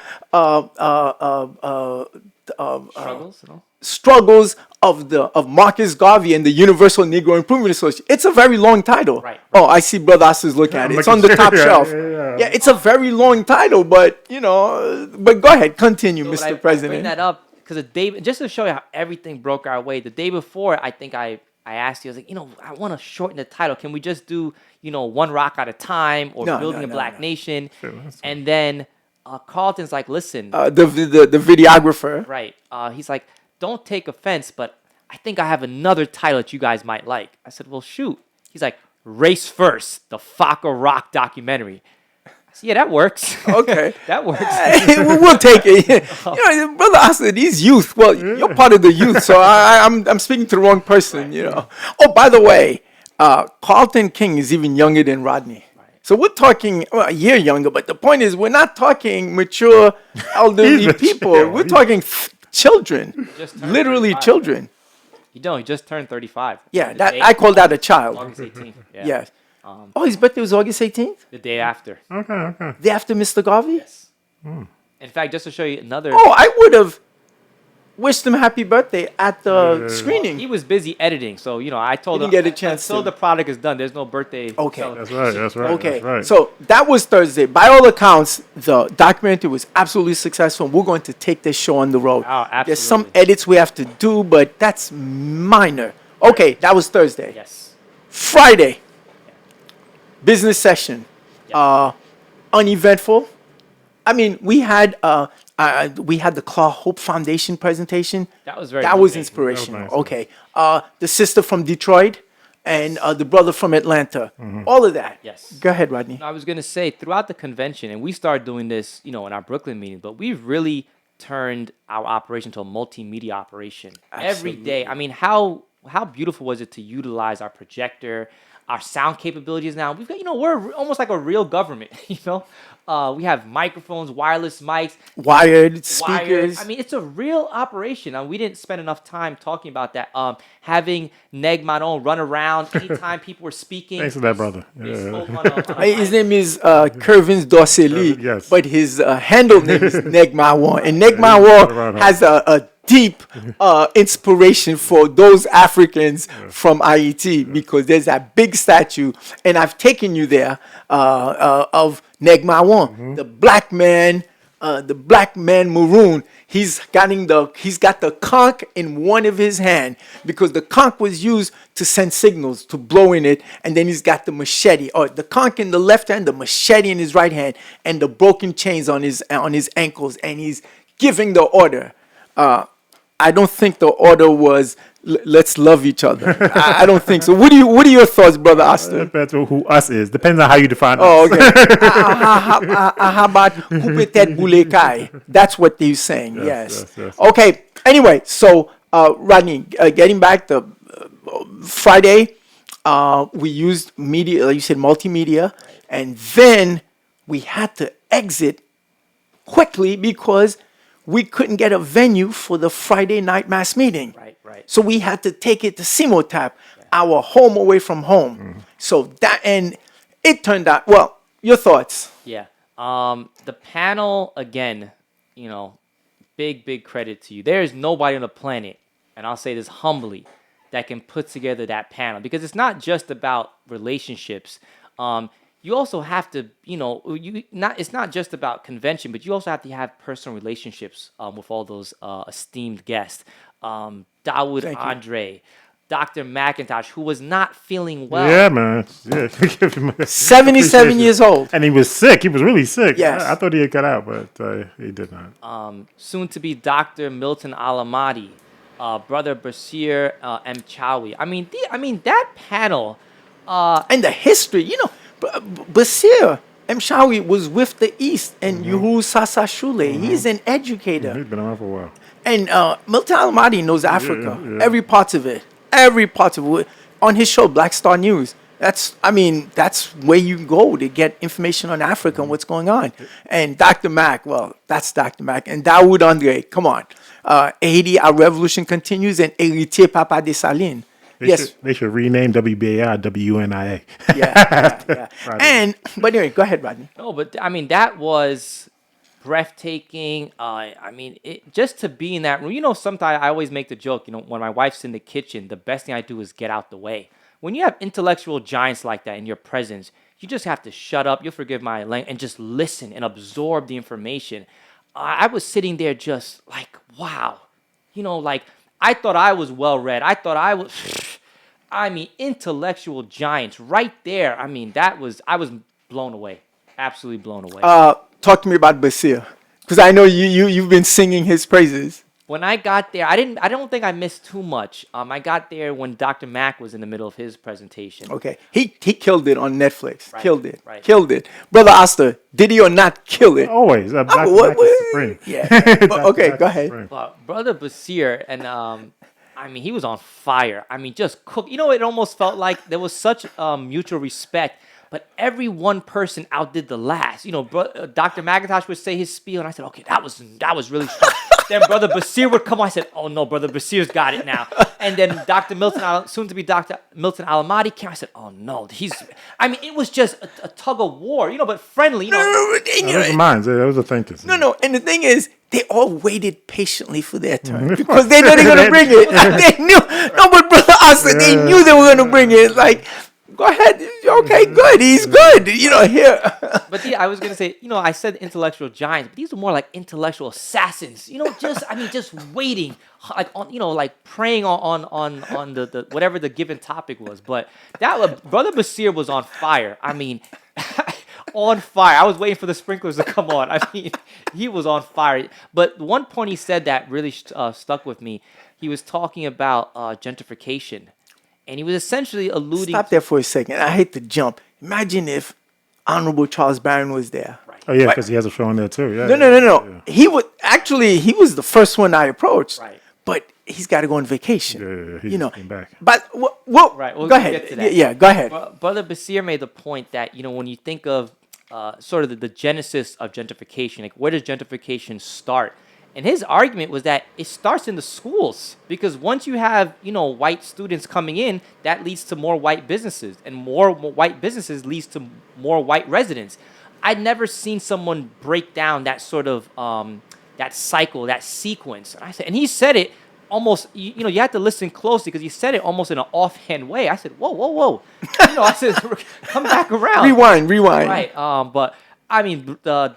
S1: struggles of Marcus Garvey and the Universal Negro Improvement Association. It's a very long title.
S3: Right.
S1: Oh, I see Brother Assis looking at it. It's on the top shelf. Yeah, it's a very long title, but but go ahead, continue, Mr. President.
S3: I bring that up because just to show you how everything broke our way. The day before, I think I asked you, I was like, I want to shorten the title. Can we just do, one rock at a time or building a black nation?
S2: Sure,
S3: and then Carlton's like, listen.
S1: The videographer.
S3: Right. He's like, don't take offense, but I think I have another title that you guys might like. I said, well, shoot. He's like, Race First, the Faka Rock documentary. Yeah, that works.
S1: Okay.
S3: That works.
S1: We'll take it. Brother Asad, he's youth. Well, you're part of the youth, so I'm speaking to the wrong person, Oh, by the way, Carlton King is even younger than Rodney. Right. So we're talking a year younger, but the point is we're not talking mature, elderly people. We're talking children, literally
S3: 35.
S1: Children.
S3: He just turned 35.
S1: Yeah, I call that a child.
S3: August 18th. Yeah.
S1: Yes. His birthday was August 18th?
S3: The day after.
S2: Okay.
S1: Day after Mr. Garvey?
S3: Yes. In fact, just to show you another.
S1: Oh, I would have wished him happy birthday at the screening.
S3: He was busy editing, so I told him.
S1: He didn't get a chance
S3: until the product is done. There's no birthday.
S1: Okay.
S3: celebration.
S2: That's right.
S1: Okay,
S2: That's right.
S1: so that was Thursday. By all accounts, the documentary was absolutely successful. We're going to take this show on the road.
S3: Oh, absolutely.
S1: There's some edits we have to do, but that's minor. Okay, that was Thursday.
S3: Yes.
S1: Friday, business session.
S3: Yes.
S1: Uneventful. I mean, we had the Claw Hope Foundation presentation.
S3: That was very
S1: That was
S3: motivating.
S1: inspirational.
S2: That was nice.
S1: Okay. The sister from Detroit and the brother from Atlanta. All of that.
S3: Yes.
S1: Go ahead, Rodney.
S3: I was going to say, throughout the convention, and we started doing this, in our Brooklyn meeting, but we've really turned our operation to a multimedia operation. Every day. I mean, how beautiful was it to utilize our projector, our sound capabilities now? We've got, we're almost like a real government, We have microphones, wireless mics,
S1: Wired speakers.
S3: I mean, it's a real operation. We didn't spend enough time talking about that. Having Neg Manon run around anytime people were speaking.
S2: Thanks for that, brother.
S3: They
S2: Yeah.
S3: spoke on a
S1: His name is Kervins Dorsely,
S2: Yes.
S1: but his handle name is Neg Mawon. And Neg Mawon has a deep inspiration for those Africans from IET because there's that big statue, and I've taken you there of Neg Mawon, the black man maroon. He's got the conch in one of his hand because the conch was used to send signals to blow in it, and then he's got the machete or the conch in the left hand, the machete in his right hand, and the broken chains on his ankles, and he's giving the order. I don't think the order was let's love each other. I don't think so. What are your thoughts, Brother Austin?
S2: Depends on who us is. Depends on how you define
S1: Oh,
S2: us.
S1: okay. How about coupe tête boule kai? That's what they're saying. Yes.
S2: Yes.
S1: Okay. Anyway, so Rodney, getting back to Friday, we used media. Like you said, multimedia, and then we had to exit quickly because we couldn't get a venue for the Friday night mass meeting.
S3: Right.
S1: So we had to take it to Simotap, our home away from home. So and it turned out well. Your thoughts?
S3: Yeah. The panel again, big credit to you. There is nobody on the planet, and I'll say this humbly, that can put together that panel because it's not just about relationships. You also have to, it's not just about convention, but you also have to have personal relationships with all those esteemed guests. Dawood
S1: Thank you.
S3: Andre, Dr. McIntosh, who was not feeling well.
S2: Yeah, man. Yeah.
S1: 77 years old.
S2: And he was sick. He was really sick.
S1: Yes.
S2: I thought he had got out, but he did not.
S3: Soon to be Dr. Milton Alamadi, Brother Basir M. Chawi. I mean that panel.
S1: And the history, Basir Mshawi was with the East and Yuhu Sasa Shule. He's an educator.
S2: He's been around for a while.
S1: And Milton Alamadi knows Africa,
S2: yeah.
S1: every part of it. On his show, Black Star News. That's where you go to get information on Africa and what's going on. And Dr. Mack, well, that's Dr. Mack. And Dawood Andre, come on. Haiti, our revolution continues, and Héritier Papa Dessalines.
S2: They should rename WBAI WUNIA.
S1: Yeah. But anyway, go ahead, Rodney.
S3: No, but that was breathtaking. Just to be in that room. Sometimes I always make the joke. When my wife's in the kitchen, the best thing I do is get out the way. When you have intellectual giants like that in your presence, you just have to shut up. You'll forgive my language and just listen and absorb the information. I was sitting there just like, wow, I thought I was well read. I thought I was. Intellectual giants right there. I was blown away. Absolutely blown away.
S1: Talk to me about Basir, because I know you've been singing his praises.
S3: When I got there, I don't think I missed too much. I got there when Dr. Mack was in the middle of his presentation.
S1: Okay, he killed it on Netflix.
S3: Right,
S1: Killed it.
S3: right.
S1: Killed it. Brother Asta, did he or not kill it?
S2: Always. Black is supreme.
S1: Yeah. Okay, go ahead.
S2: Supreme.
S3: Brother Basir, and he was on fire. Just cook. It almost felt like there was such mutual respect, but every one person outdid the last. Dr. McIntosh would say his spiel, and I said, okay, that was really strong. Then Brother Basir would come on. I said, oh no, Brother Basir's got it now. And then soon to be Dr. Milton Alamadi came. I said, oh no, it was just a tug of war, but friendly.
S2: Those are mine. Those are thinkers.
S1: No. And the thing is, they all waited patiently for their turn because they knew they were going to bring it. They knew. No, but Brother Asta, they knew they were going to bring it. Like, go ahead. Okay, good. He's good. Here.
S3: But I was gonna say, I said intellectual giants, but these are more like intellectual assassins. Just waiting, like preying on the whatever the given topic was. But Brother Basir was on fire. On fire. I was waiting for the sprinklers to come on. He was on fire. But one point he said that really stuck with me. He was talking about gentrification. And he was essentially alluding.
S1: Stop there for a second. I hate to jump. Imagine if Honorable Charles Barron was there.
S3: Right.
S2: Oh, yeah, because he has a show on there, too. Yeah.
S1: No. He was the first one I approached.
S3: Right.
S1: But he's got to go on vacation.
S2: Yeah, he just came back.
S1: But
S3: Right. We'll
S1: go ahead.
S3: get to that.
S1: Yeah, go ahead.
S3: Brother Basir made the point that, when you think of sort of the genesis of gentrification, like where does gentrification start? And his argument was that it starts in the schools because once you have, white students coming in, that leads to more white businesses, and more white businesses leads to more white residents. I'd never seen someone break down that sort of that cycle, that sequence. And I said, and he said it almost, you have to listen closely because he said it almost in an offhand way. I said, whoa, whoa, whoa. I said, come back around.
S1: Rewind.
S3: Right. But I mean, brother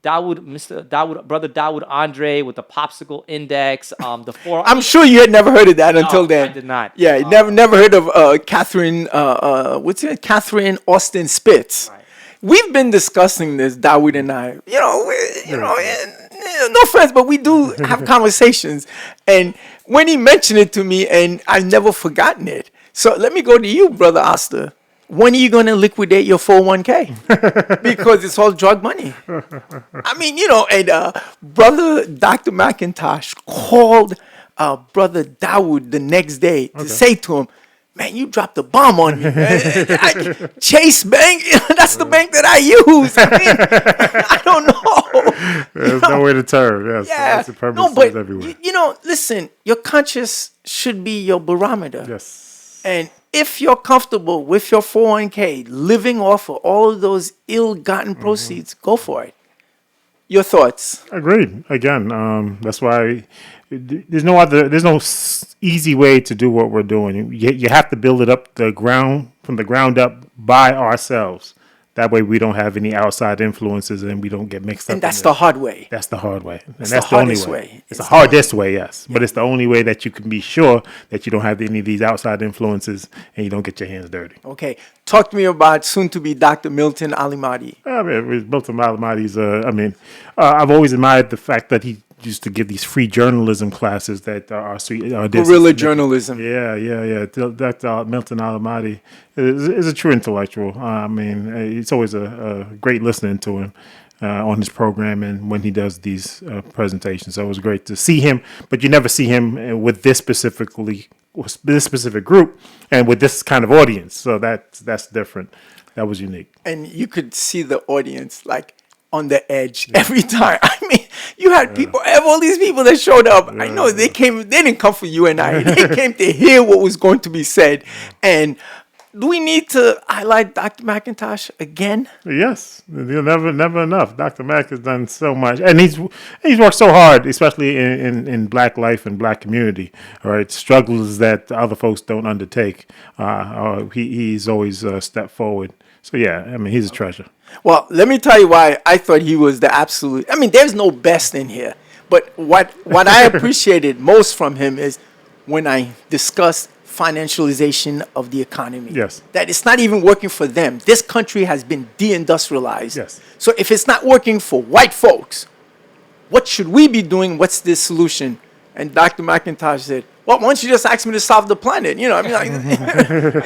S3: Dawood Andre with the popsicle index, the four.
S1: I'm sure you had never heard of that until then.
S3: I did not.
S1: Yeah, never heard of Catherine. What's it? Catherine Austin Spitz.
S3: Right.
S1: We've been discussing this, Dawood and I. No offense, but we do have conversations. And when he mentioned it to me, and I've never forgotten it. So let me go to you, brother Asta. When are you going to liquidate your 401k? Because it's all drug money. I mean, and brother Dr. McIntosh called brother Dawood the next day to say to him, man, you dropped a bomb on me, man. Chase Bank, that's the bank that I use. I mean, I don't know.
S2: There's no way to turn. Yes,
S1: Yeah.
S2: that's the purpose
S1: No, but,
S2: everywhere.
S1: listen, your conscience should be your barometer.
S2: Yes.
S1: And if you're comfortable with your 401k, living off of all of those ill-gotten proceeds, go for it. Your thoughts?
S2: Agreed. Again, that's why there's no easy way to do what we're doing. You have to build it up from the ground up by ourselves. That way we don't have any outside influences and we don't get mixed up.
S1: And that's the hard way.
S2: That's the hard way. And
S1: It's
S2: that's
S1: the
S2: the only
S1: hardest
S2: way.
S1: way.
S2: It's the hardest way, yes. But it's the only way that you can be sure that you don't have any of these outside influences and you don't get your hands dirty.
S1: Okay. Talk to me about soon-to-be Dr. Milton Alimadi.
S2: I mean, Milton Malamati's, I've always admired the fact that he used to give these free journalism classes that are
S1: Guerrilla journalism.
S2: Yeah. Dr. Milton Alamati is a true intellectual. It's always a great listening to him on his program and when he does these presentations. So it was great to see him, but you never see him with this specific group and with this kind of audience. So that's different. That was unique.
S1: And you could see the audience like on the edge every time. I mean, you had people, all these people that showed up. I know they didn't come for you and I. They came to hear what was going to be said. And do we need to highlight Dr. McIntosh again?
S2: Yes, never enough. Dr. Mac has done so much, and he's worked so hard, especially in Black life and Black community. All right, struggles that other folks don't undertake. He's always stepped forward. So yeah, I mean, he's a treasure.
S1: Well, let me tell you why I thought he was the absolute. I mean, there's no best in here, but what I appreciated most from him is when I discussed financialization of the economy.
S2: Yes.
S1: That it's not even working for them. This country has been deindustrialized.
S2: Yes.
S1: So if it's not working for white folks, what should we be doing? What's the solution? And Dr. McIntosh said, well, why don't you just ask me to solve the planet? He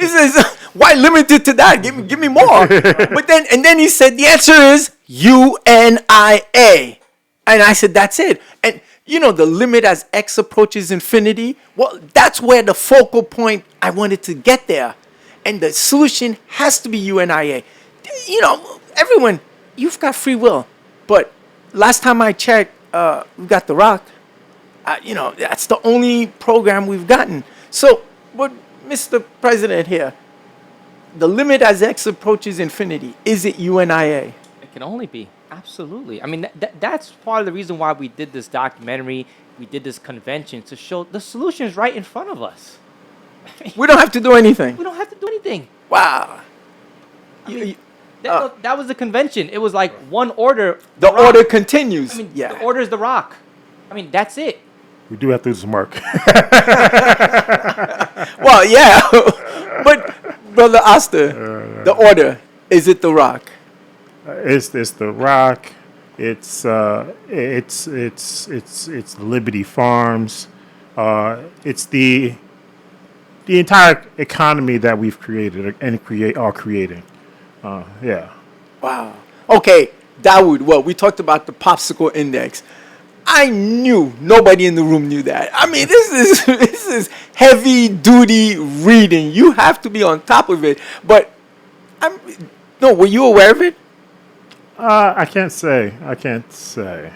S1: says, why limit it to that? Give me more. And then he said, the answer is UNIA. And I said, that's it. And the limit as X approaches infinity, well, that's where the focal point I wanted to get there. And the solution has to be UNIA. Everyone, you've got free will. But last time I checked, we got The Rock. That's the only program we've gotten. So, but Mr. President here, the limit as X approaches infinity, is it UNIA?
S3: It can only be. Absolutely. I mean, that's part of the reason why we did this documentary, we did this convention, to show the solution is right in front of us.
S1: We don't have to do anything.
S3: We don't have to do anything.
S1: Wow.
S3: That was the convention. It was like one order.
S1: The order continues.
S3: I mean,
S1: yeah.
S3: The order is The Rock. I mean, that's it.
S2: We do have to do some work.
S1: Well, yeah. But, Brother Asta, the order, is it The Rock?
S2: It's The Rock. It's Liberty Farms. It's the entire economy that we've created and are creating. Yeah.
S1: Wow. Okay, Dawood. Well, we talked about the popsicle index. I knew nobody in the room knew that. I mean, this is heavy duty reading. You have to be on top of it. But were you aware of it?
S2: I can't say.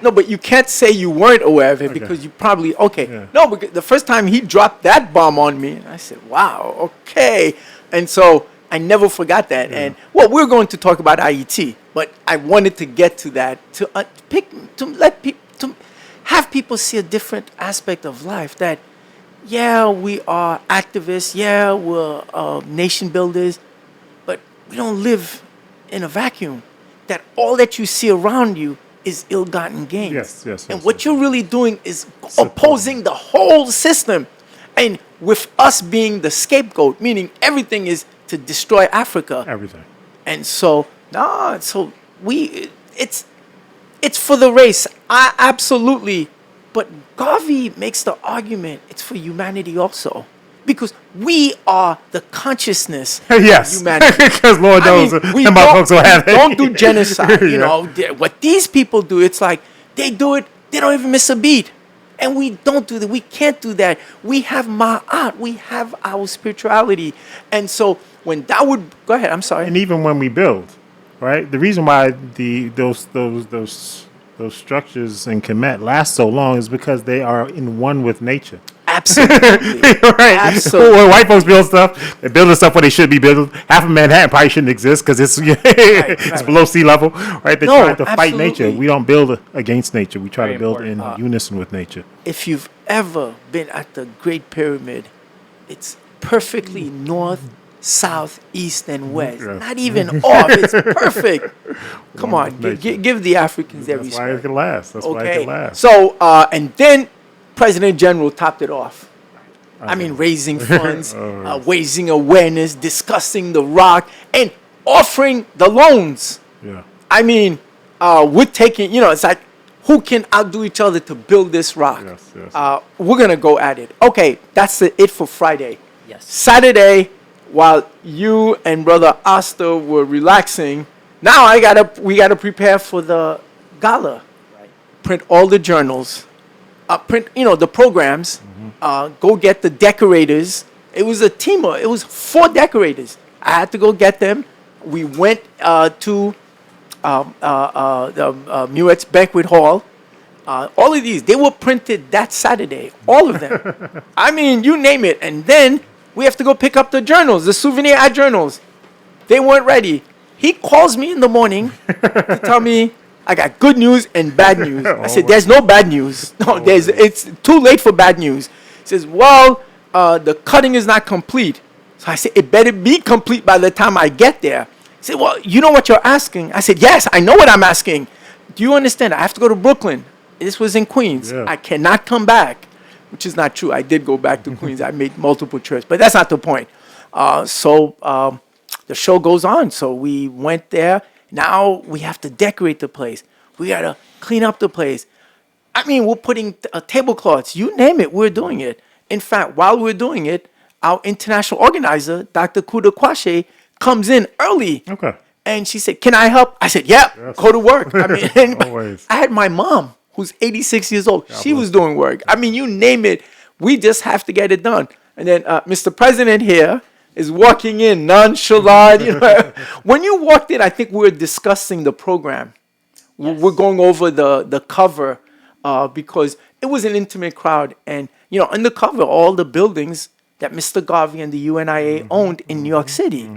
S1: No, but you can't say you weren't aware of it because you probably
S2: Yeah.
S1: No, because the first time he dropped that bomb on me, I said, "Wow, okay." And so I never forgot that.
S2: Yeah.
S1: And we're going to talk about IET, but I wanted to get to that to let people have people see a different aspect of life. That, yeah, we are activists. Yeah, we're nation builders, but we don't live in a vacuum. That all that you see around you is ill-gotten gains.
S2: Yes,
S1: And what
S2: yes.
S1: you're really doing is
S2: Support.
S1: opposing the whole system. And with us being the scapegoat, meaning everything is to destroy Africa.
S2: Everything.
S1: And so, no, so it's for the race. I absolutely. But Garvey makes the argument it's for humanity also. Because we are the consciousness
S2: Yes.
S1: of humanity.
S2: Because Lord knows
S1: we
S2: them folks will have it.
S1: don't do genocide. You
S2: Yeah.
S1: know, what these people do, it's like they do it, they don't even miss a beat. And we don't do that. We can't do that. We have ma'at. We have our spirituality. And so when that would go ahead, I'm sorry.
S2: And even when we build, right? The reason why those structures in Kemet last so long is because they are in one with nature.
S1: Absolutely.
S2: Right.
S1: Absolutely.
S2: When white folks build stuff, they're building stuff where they should be building. Half of Manhattan probably shouldn't exist because it's it's below sea level, right? They're
S1: No,
S2: trying to fight nature.
S1: absolutely.
S2: We don't build against nature. We try
S3: Very
S2: to build
S3: important.
S2: in unison with nature.
S1: If you've ever been at the Great Pyramid, it's perfectly north, south, east, and west.
S2: Yeah.
S1: Not even off. It's perfect. Come
S2: One
S1: on,
S2: with nature.
S1: give the Africans their
S2: That's why it
S1: respect.
S2: can last. That's why it
S1: Okay.
S2: can last.
S1: So, and then President General topped it off. I mean, raising funds, raising awareness, discussing the rock, and offering the loans.
S2: Yeah.
S1: I mean, we're taking, it's like, who can outdo each other to build this rock?
S2: Yes.
S1: We're going to go at it. Okay, that's it for Friday.
S3: Yes.
S1: Saturday, while you and Brother Asta were relaxing, now we gotta prepare for the gala.
S3: Right.
S1: Print all the journals, print the programs, go get the decorators. It was a team it was 4 decorators. I had to go get them. We went to the Muet's Banquet Hall. All of these, they were printed that Saturday, all of them. I mean, you name it. And then we have to go pick up the journals, the souvenir ad journals. They weren't ready. He calls me in the morning to tell me I got good news and bad news. I said, there's no bad news. No, it's too late for bad news. He says, well, the cutting is not complete. So I said, it better be complete by the time I get there. He said, well, you know what you're asking? I said, yes, I know what I'm asking. Do you understand? I have to go to Brooklyn. This was in Queens.
S2: Yeah.
S1: I cannot come back, which is not true. I did go back to Queens. I made multiple trips, but that's not the point. So the show goes on. So we went there. Now we have to decorate the place. We got to clean up the place. I mean, we're putting tablecloths. You name it, we're doing it. In fact, while we're doing it, our international organizer, Dr. Kuda Kwashe, comes in early.
S2: Okay.
S1: And she said, can I help? I said, yeah,
S2: Yes.
S1: go to work. I mean,
S2: Always.
S1: I had my mom, who's 86 years old. She was doing work. I mean, you name it. We just have to get it done. And then Mr. President here is walking in nonchalant. When you walked in, I think we were discussing the program.
S3: Yes.
S1: We're going over the cover because it was an intimate crowd. And, on the cover, all the buildings that Mr. Garvey and the UNIA owned in New York City.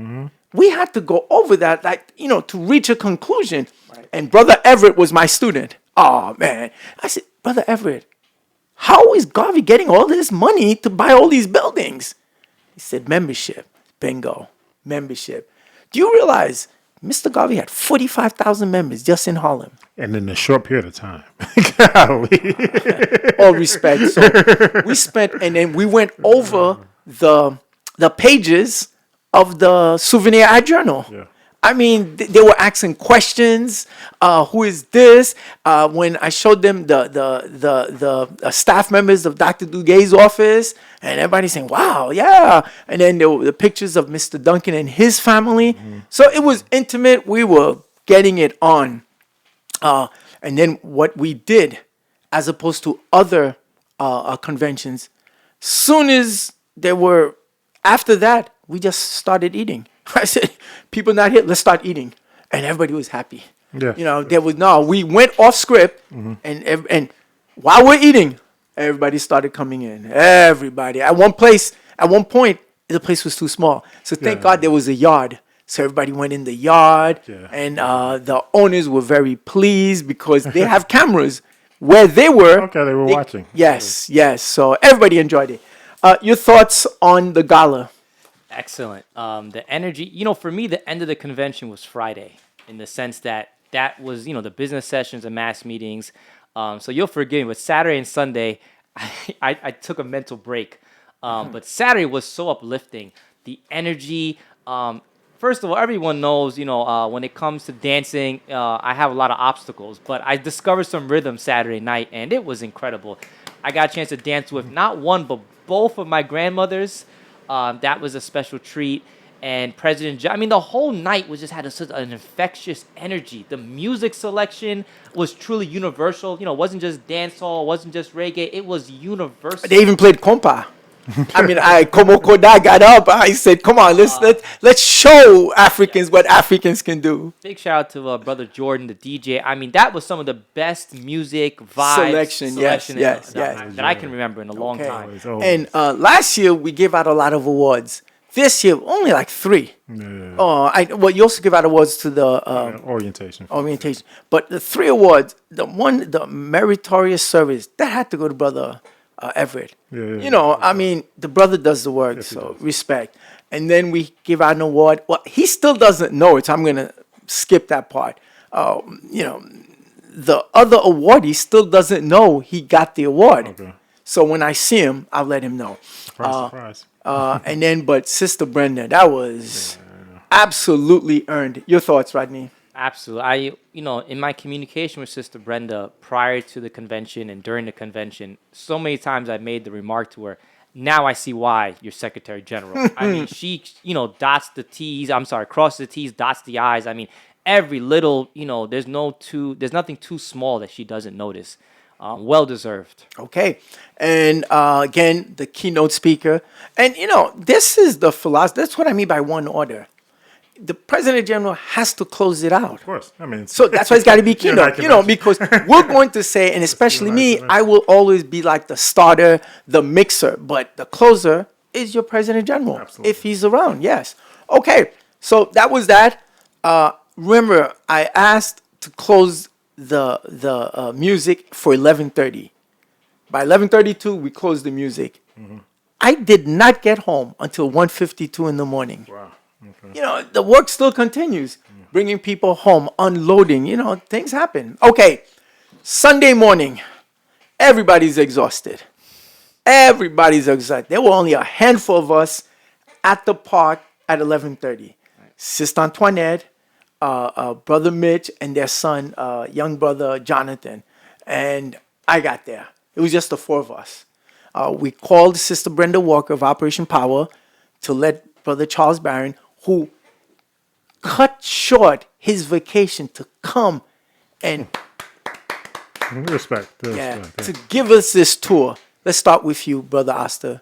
S1: We had to go over that, to reach a conclusion.
S3: Right.
S1: And Brother Everett was my student. Oh, man. I said, Brother Everett, how is Garvey getting all this money to buy all these buildings? He said, membership. Bingo. Membership. Do you realize Mr. Garvey had 45,000 members just in Harlem?
S2: And in a short period of time. Golly.
S1: All respect. So we spent, and then we went over the pages of the souvenir ad journal.
S2: Yeah.
S1: I mean, they were asking questions. Who is this? When I showed them the staff members of Dr. Duguay's office, and everybody saying, "Wow, yeah!" And then there were the pictures of Mr. Duncan and his family. So it was intimate. We were getting it on. And then what we did, as opposed to other conventions, soon as there were, after that, we just started eating. I said, people not here, let's start eating. And everybody was happy.
S2: Yeah.
S1: There was we went off script, and while we're eating, everybody started coming in. Everybody. At one point, the place was too small. So thank God there was a yard. So everybody went in the yard, and the owners were very pleased because they have cameras. where they were.
S2: Okay, they were watching.
S1: Yes, yes. So everybody enjoyed it. Your thoughts on the gala?
S3: Excellent. The energy, for me, the end of the convention was Friday in the sense that that was, the business sessions and mass meetings. So you'll forgive me, but Saturday and Sunday, I took a mental break. But Saturday was so uplifting. The energy. First of all, everyone knows, when it comes to dancing, I have a lot of obstacles, but I discovered some rhythm Saturday night, and it was incredible. I got a chance to dance with not one, but both of my grandmothers. That was a special treat. And I mean, the whole night was just had such an infectious energy. The music selection was truly universal. It wasn't just dancehall, it wasn't just reggae. It was universal.
S1: They even played compa. I mean, Como Koda got up. I said, "Come on, let's show Africans what Africans can do."
S3: Big shout out to brother Jordan, the DJ. I mean, that was some of the best music
S1: Selection, yes, yes.
S3: that I can remember in a long time.
S1: And last year we gave out a lot of awards. This year only like 3.
S2: Yeah.
S1: Well, you also give out awards to the
S2: Orientation.
S1: but the 3 awards, the meritorious service, that had to go to brother Everett. I mean, the brother does the work, so respect. And then we give out an award. Well, he still doesn't know it, so I'm gonna skip that part. The other awardee still doesn't know he got the award.
S2: Okay.
S1: So when I see him, I'll let him know.
S2: Surprise.
S1: And then, but Sister Brenda, that was absolutely earned. Your thoughts, Rodney?
S3: Absolutely. In my communication with Sister Brenda prior to the convention and during the convention, so many times I made the remark to her, now I see why you're Secretary General. I mean, she, dots the T's, crosses the T's, dots the I's. I mean, every little, there's nothing too small that she doesn't notice. Well deserved.
S1: Okay. And again, the keynote speaker. And, this is the philosophy. That's what I mean by one order. The President General has to close it out.
S2: Of course. I mean,
S1: so that's why it's got to be keynote, because we're going to say, and especially me, I will always be like the starter, the mixer, but the closer is your President General.
S2: Absolutely.
S1: If he's around, yes. Okay. So that was that. Remember, I asked to close the music for 11:30. By 11:32, we closed the music. Mm-hmm. I did not get home until 1:52 in the morning.
S2: Wow. Okay.
S1: The work still continues. Bringing people home, unloading, things happen. Okay, Sunday morning, everybody's exhausted. Everybody's exhausted. There were only a handful of us at the park at 11:30. Sister Antoinette, Brother Mitch, and their son, young brother Jonathan. And I got there. It was just the 4 of us. We called Sister Brenda Walker of Operation Power to let Brother Charles Barron, who cut short his vacation to come and
S2: Respect.
S1: to give us this tour. Let's start with you, Brother Oster.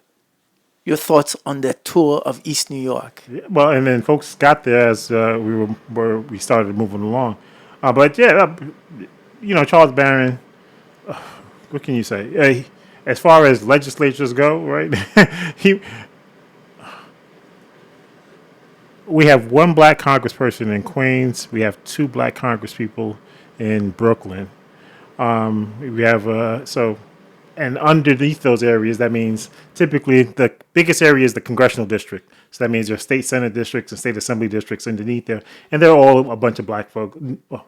S1: Your thoughts on the tour of East New York?
S2: Yeah, well, and then folks got there as we started moving along. But yeah, Charles Barron. What can you say? As far as legislatures go, right? We have 1 black congressperson in Queens. We have 2 black congresspeople in Brooklyn. We have and underneath those areas, that means typically the biggest area is the congressional district. So that means your state senate districts and state assembly districts underneath there, and they're all a bunch of black folk, a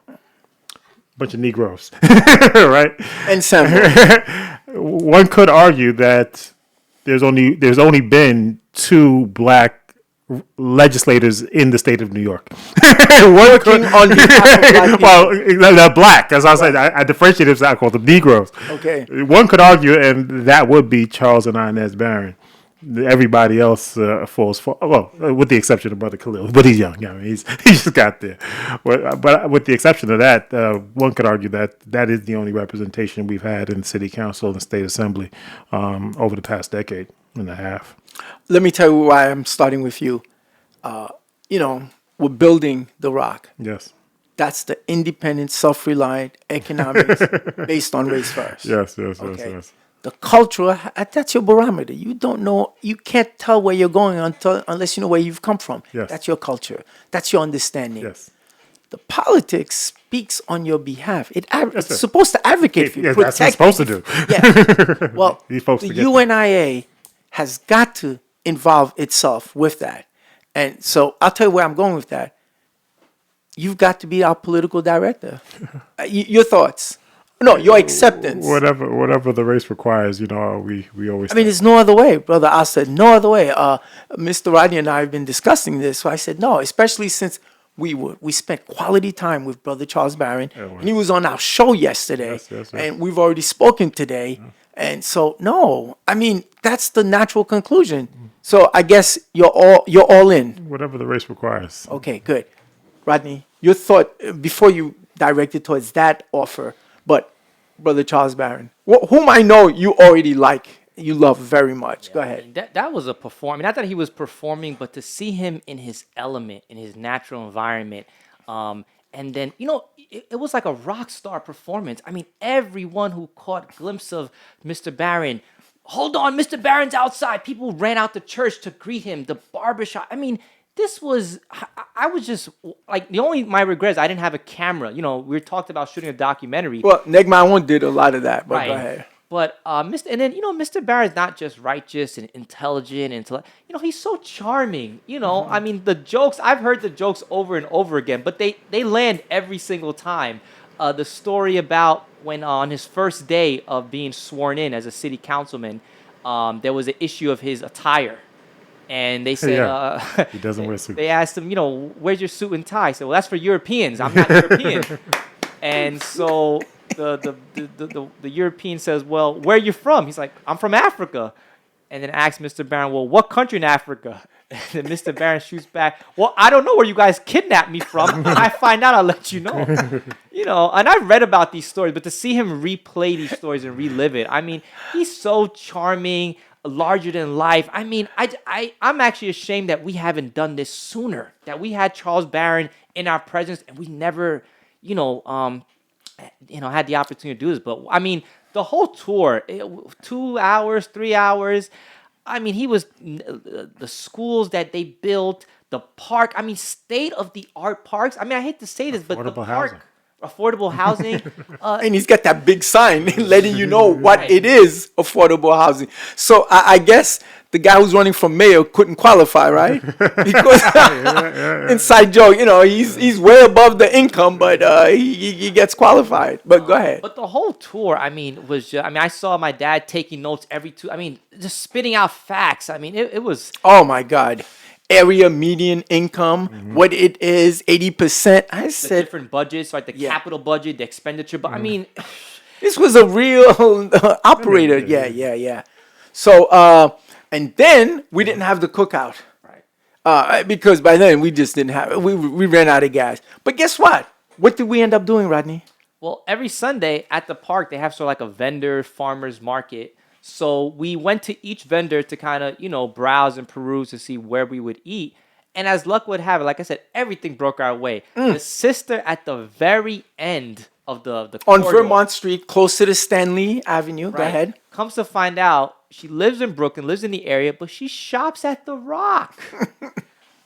S2: bunch of Negroes, right?
S1: And some.
S2: One could argue that there's only been 2 black legislators in the state of New York.
S1: Working on behalf of black people.
S2: Well, they're black. As I said, I differentiate them. I call them Negroes.
S1: Okay.
S2: One could argue, and that would be Charles and Inez Barron. Everybody else falls for, with the exception of Brother Khalil, but he's young. I mean, he just got there. But with the exception of that, one could argue that is the only representation we've had in City Council and State Assembly over the past decade and a half.
S1: Let me tell you why I'm starting with you. We're building the rock.
S2: Yes.
S1: That's the independent, self-reliant economics based on race first.
S2: Yes.
S1: Yes. The cultural, that's your barometer. You don't know, you can't tell where you're going unless you know where you've come from.
S2: Yes.
S1: That's your culture. That's your understanding.
S2: Yes.
S1: the politics speaks on your behalf. It's
S2: sir.
S1: supposed to advocate for you,
S2: Yeah, that's what it's
S1: protect
S2: supposed to do.
S1: Yeah. Well,
S2: These folks
S1: the
S2: forget that.
S1: UNIA has got to involve itself with that. And so I'll tell you where I'm going with that. You've got to be our political director. Your thoughts? No, your acceptance.
S2: Whatever the race requires, we always.
S1: I mean, there's no other way, brother. I said no other way. Mr. Rodney and I have been discussing this, so I said no, especially since we spent quality time with Brother Charles Barron, and he was on our show yesterday,
S2: Yes.
S1: and we've already spoken today, and so no, I mean that's the natural conclusion. So I guess you're all in.
S2: whatever the race requires.
S1: Okay, good. Rodney, your thought before you direct it towards that offer, but Brother Charles Barron, whom I know you already like, you love very much. Go ahead.
S3: That was a performance. Not that he was performing, but to see him in his element, in his natural environment, and then it was like a rock star performance. I mean, everyone who caught glimpse of Mr. Barron, hold on, Mr. Barron's outside. People ran out the church to greet him. The barbershop. I mean, this was. I was just like my regret is I didn't have a camera. We talked about shooting a documentary.
S1: Well, Negma One did a lot of that, but
S3: Right.
S1: go ahead.
S3: But Mr. Barron's not just righteous and intelligent and he's so charming. I mean the jokes, I've heard the jokes over and over again, but they land every single time. The story about when on his first day of being sworn in as a city councilman, there was an issue of his attire. And they said,
S2: He doesn't wear suits.
S3: They asked him, where's your suit and tie? He said, well, that's for Europeans. I'm not European. And so the European says, well, where are you from? He's like, I'm from Africa. And then asks Mr. Barron, well, what country in Africa? And then Mr. Barron shoots back, well, I don't know where you guys kidnapped me from. When I find out, I'll let you know. And I've read about these stories, but to see him replay these stories and relive it, I mean, he's so charming, larger than life. I mean, I'm actually ashamed that we haven't done this sooner, that we had Charles Barron in our presence and we never, had the opportunity to do this. But I mean, the whole tour, 2 hours, 3 hours. I mean, he was the schools that they built, the park. I mean, state of the art parks. I mean, I hate to say this, but the
S2: Affordable
S3: park,
S2: housing.
S3: affordable housing.
S1: And he's got that big sign letting you know what
S3: Right.
S1: it is, affordable housing. So I guess the guy who's running for mayor couldn't qualify, right? Because inside joke, he's way above the income, but he gets qualified. But go ahead.
S3: But the whole tour, I mean, was just, I mean, I saw my dad taking notes just spitting out facts. I mean, it was.
S1: Oh my God. Area median income, what it is, 80%. I
S3: The
S1: said
S3: different budgets, like the
S1: Yeah.
S3: capital budget, the expenditure. But I mean,
S1: this was a real operator. Yeah. So, and then we didn't have the cookout.
S3: right.
S1: Because by then we just didn't have it. We ran out of gas. But guess what? What did we end up doing, Rodney?
S3: Well, every Sunday at the park, they have sort of like a vendor farmer's market. So we went to each vendor to kind of, browse and peruse to see where we would eat. And as luck would have it, like I said, everything broke our way. The sister at the very end of the
S1: On
S3: corridor,
S1: Vermont Street, close to the Stanley Avenue. Go
S3: right,
S1: ahead.
S3: comes to find out, she lives in Brooklyn, lives in the area, but she shops at The Rock.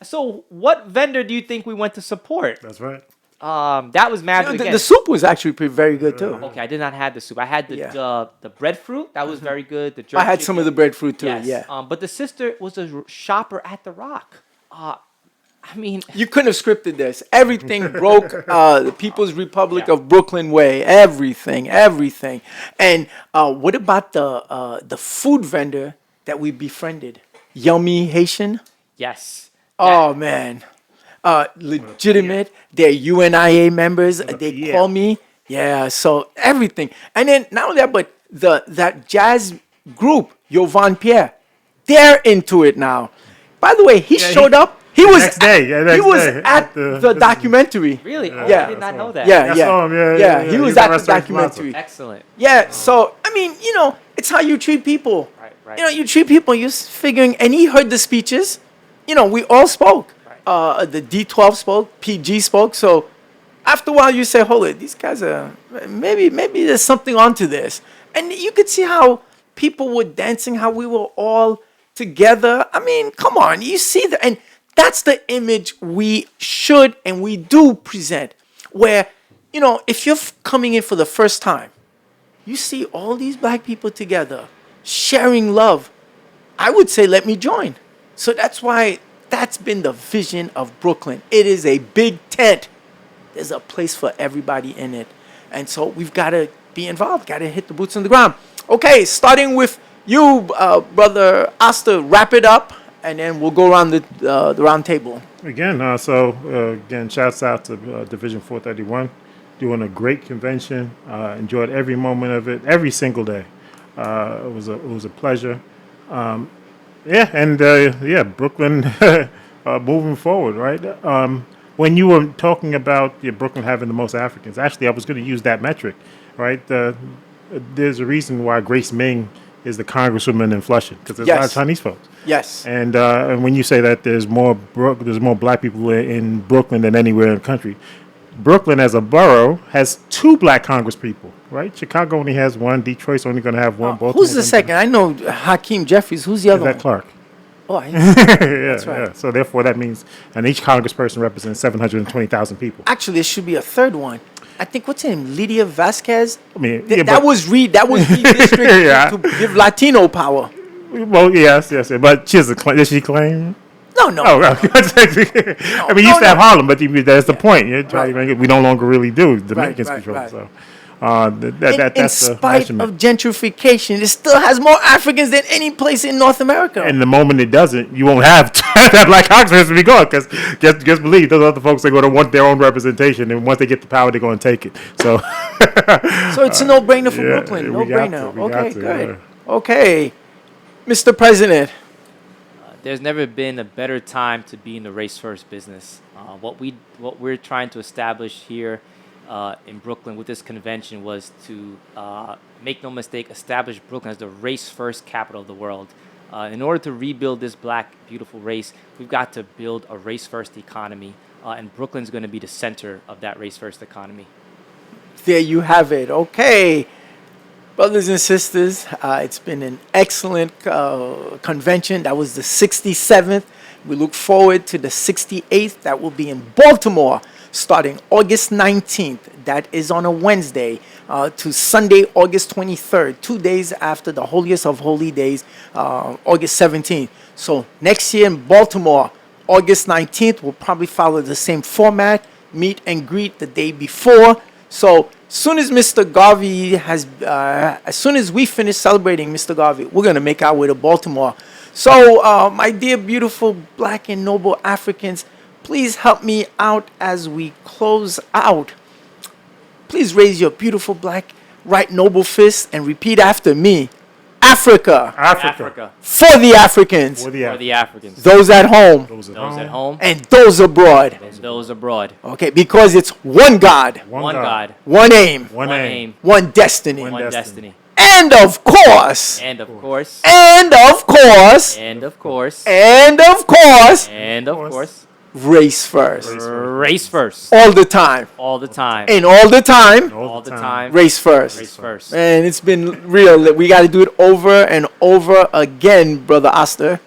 S3: So what vendor do you think we went to support?
S2: That's right.
S3: That was magic again.
S1: The soup was actually very good too.
S3: Okay, I did not have the soup. I had the
S1: Yeah.
S3: the breadfruit. That was very good. The jerk
S1: I had some of the
S3: chicken.
S1: breadfruit too.
S3: Yes.
S1: Yeah.
S3: But the sister was a shopper at The Rock. I mean,
S1: You couldn't have scripted this. Everything broke the People's Republic of Brooklyn way. Everything. And what about the food vendor that we befriended? Yummy Haitian.
S3: yes.
S1: Oh man, legitimate. They're UNIA members. They
S2: yeah.
S1: call me. Yeah. So everything. And then not only that, but that jazz group, Yovan Pierre, they're into it now. By the way, he showed up. He was
S2: next day, yeah,
S1: he
S2: next
S1: was
S2: day,
S1: at
S2: at
S1: the
S2: the-
S1: documentary.
S3: Really? Oh,
S1: Yeah.
S3: I did not know that.
S1: Yeah,
S2: I saw him,
S1: yeah. He
S2: He
S1: was
S2: was a
S1: at the
S2: restaurant
S1: documentary.
S3: Excellent.
S1: Yeah. So I mean, it's how you treat people.
S3: Right.
S1: You treat people. You're figuring, and he heard the speeches. We all spoke. The D12 spoke. PG spoke. So after a while, you say, "Hold it, these guys are maybe there's something onto this." And you could see how people were dancing, how we were all together. I mean, come on, you see that, and That's the image we should and we do present. Where, if you're coming in for the first time, you see all these black people together sharing love. I would say, let me join. So that's why that's been the vision of Brooklyn. It is a big tent. There's a place for everybody in it. And so we've got to be involved, got to hit the boots on the ground. Okay, starting with you, Brother Asta, wrap it up, and then we'll go around the round table.
S2: Again, again, shouts out to Division 431, doing a great convention. Enjoyed every moment of it, every single day. It was a pleasure. Brooklyn moving forward, right? When you were talking about Brooklyn having the most Africans, actually, I was going to use that metric, right? There's a reason why Grace Ming is the congresswoman in Flushing, because there's a lot of Chinese folks.
S1: Yes.
S2: And when you say that there's more black people in Brooklyn than anywhere in the country, Brooklyn as a borough has 2 black congresspeople, right? Chicago only has 1. Detroit's only going to have 1.
S1: Who's the second? I know Hakeem Jeffries. Who's the other one?
S2: Clark.
S1: Oh,
S2: That's right. Yeah. So therefore, that means, and each congressperson represents 720,000 people.
S1: Actually, there should be a third one. I think, what's her name? Lydia Vasquez?
S2: I mean,
S1: that was redistricted to give Latino power.
S2: Well, yes. But she has does she claim?
S1: No.
S2: Oh, I mean, you used to have Harlem, but that's the point. We no longer really do Dominicans control.
S1: Right.
S2: So
S1: In
S2: that's
S1: spite of gentrification, it still has more Africans than any place in North America.
S2: And the moment it doesn't, you won't have that black Congress to be gone, because just believe those other folks are going to want their own representation, and once they get the power, they're going to take it. So,
S1: it's a no-brainer for Brooklyn. No-brainer. Okay, good. Yeah. Okay, Mr. President.
S3: There's never been a better time to be in the race first business. What we're trying to establish here in Brooklyn with this convention was to make no mistake, establish Brooklyn as the race first capital of the world. In order to rebuild this black beautiful race, we've got to build a race first economy, and Brooklyn's going to be the center of that race first economy.
S1: There you have it. Okay. Brothers and sisters, it's been an excellent convention. That was the 67th. We look forward to the 68th. That will be in Baltimore starting August 19th. That is on a Wednesday to Sunday, August 23rd, 2 days after the holiest of holy days, August 17th. So next year in Baltimore, August 19th, we'll probably follow the same format, meet and greet the day before. So as soon as Mr. Garvey as soon as we finish celebrating Mr. Garvey, we're going to make our way to Baltimore. So, my dear, beautiful, black and noble Africans, please help me out as we close out. Please raise your beautiful black right noble fist and repeat after me. Africa. For the Africans.
S3: For the Africans.
S1: Those at home.
S3: Those at home.
S1: And those abroad. Okay, because it's one God.
S3: One God.
S1: One aim.
S3: One aim.
S1: One destiny.
S3: One destiny.
S1: And of course.
S3: And of course.
S1: And of course.
S3: And of course.
S1: And of course.
S3: And of course.
S1: Race first.
S3: Race first.
S1: All the time.
S3: All the time.
S1: And all the time.
S3: All the time.
S1: Race first.
S3: Race first.
S1: And it's been real. We got to do it over and over again, Brother Oster.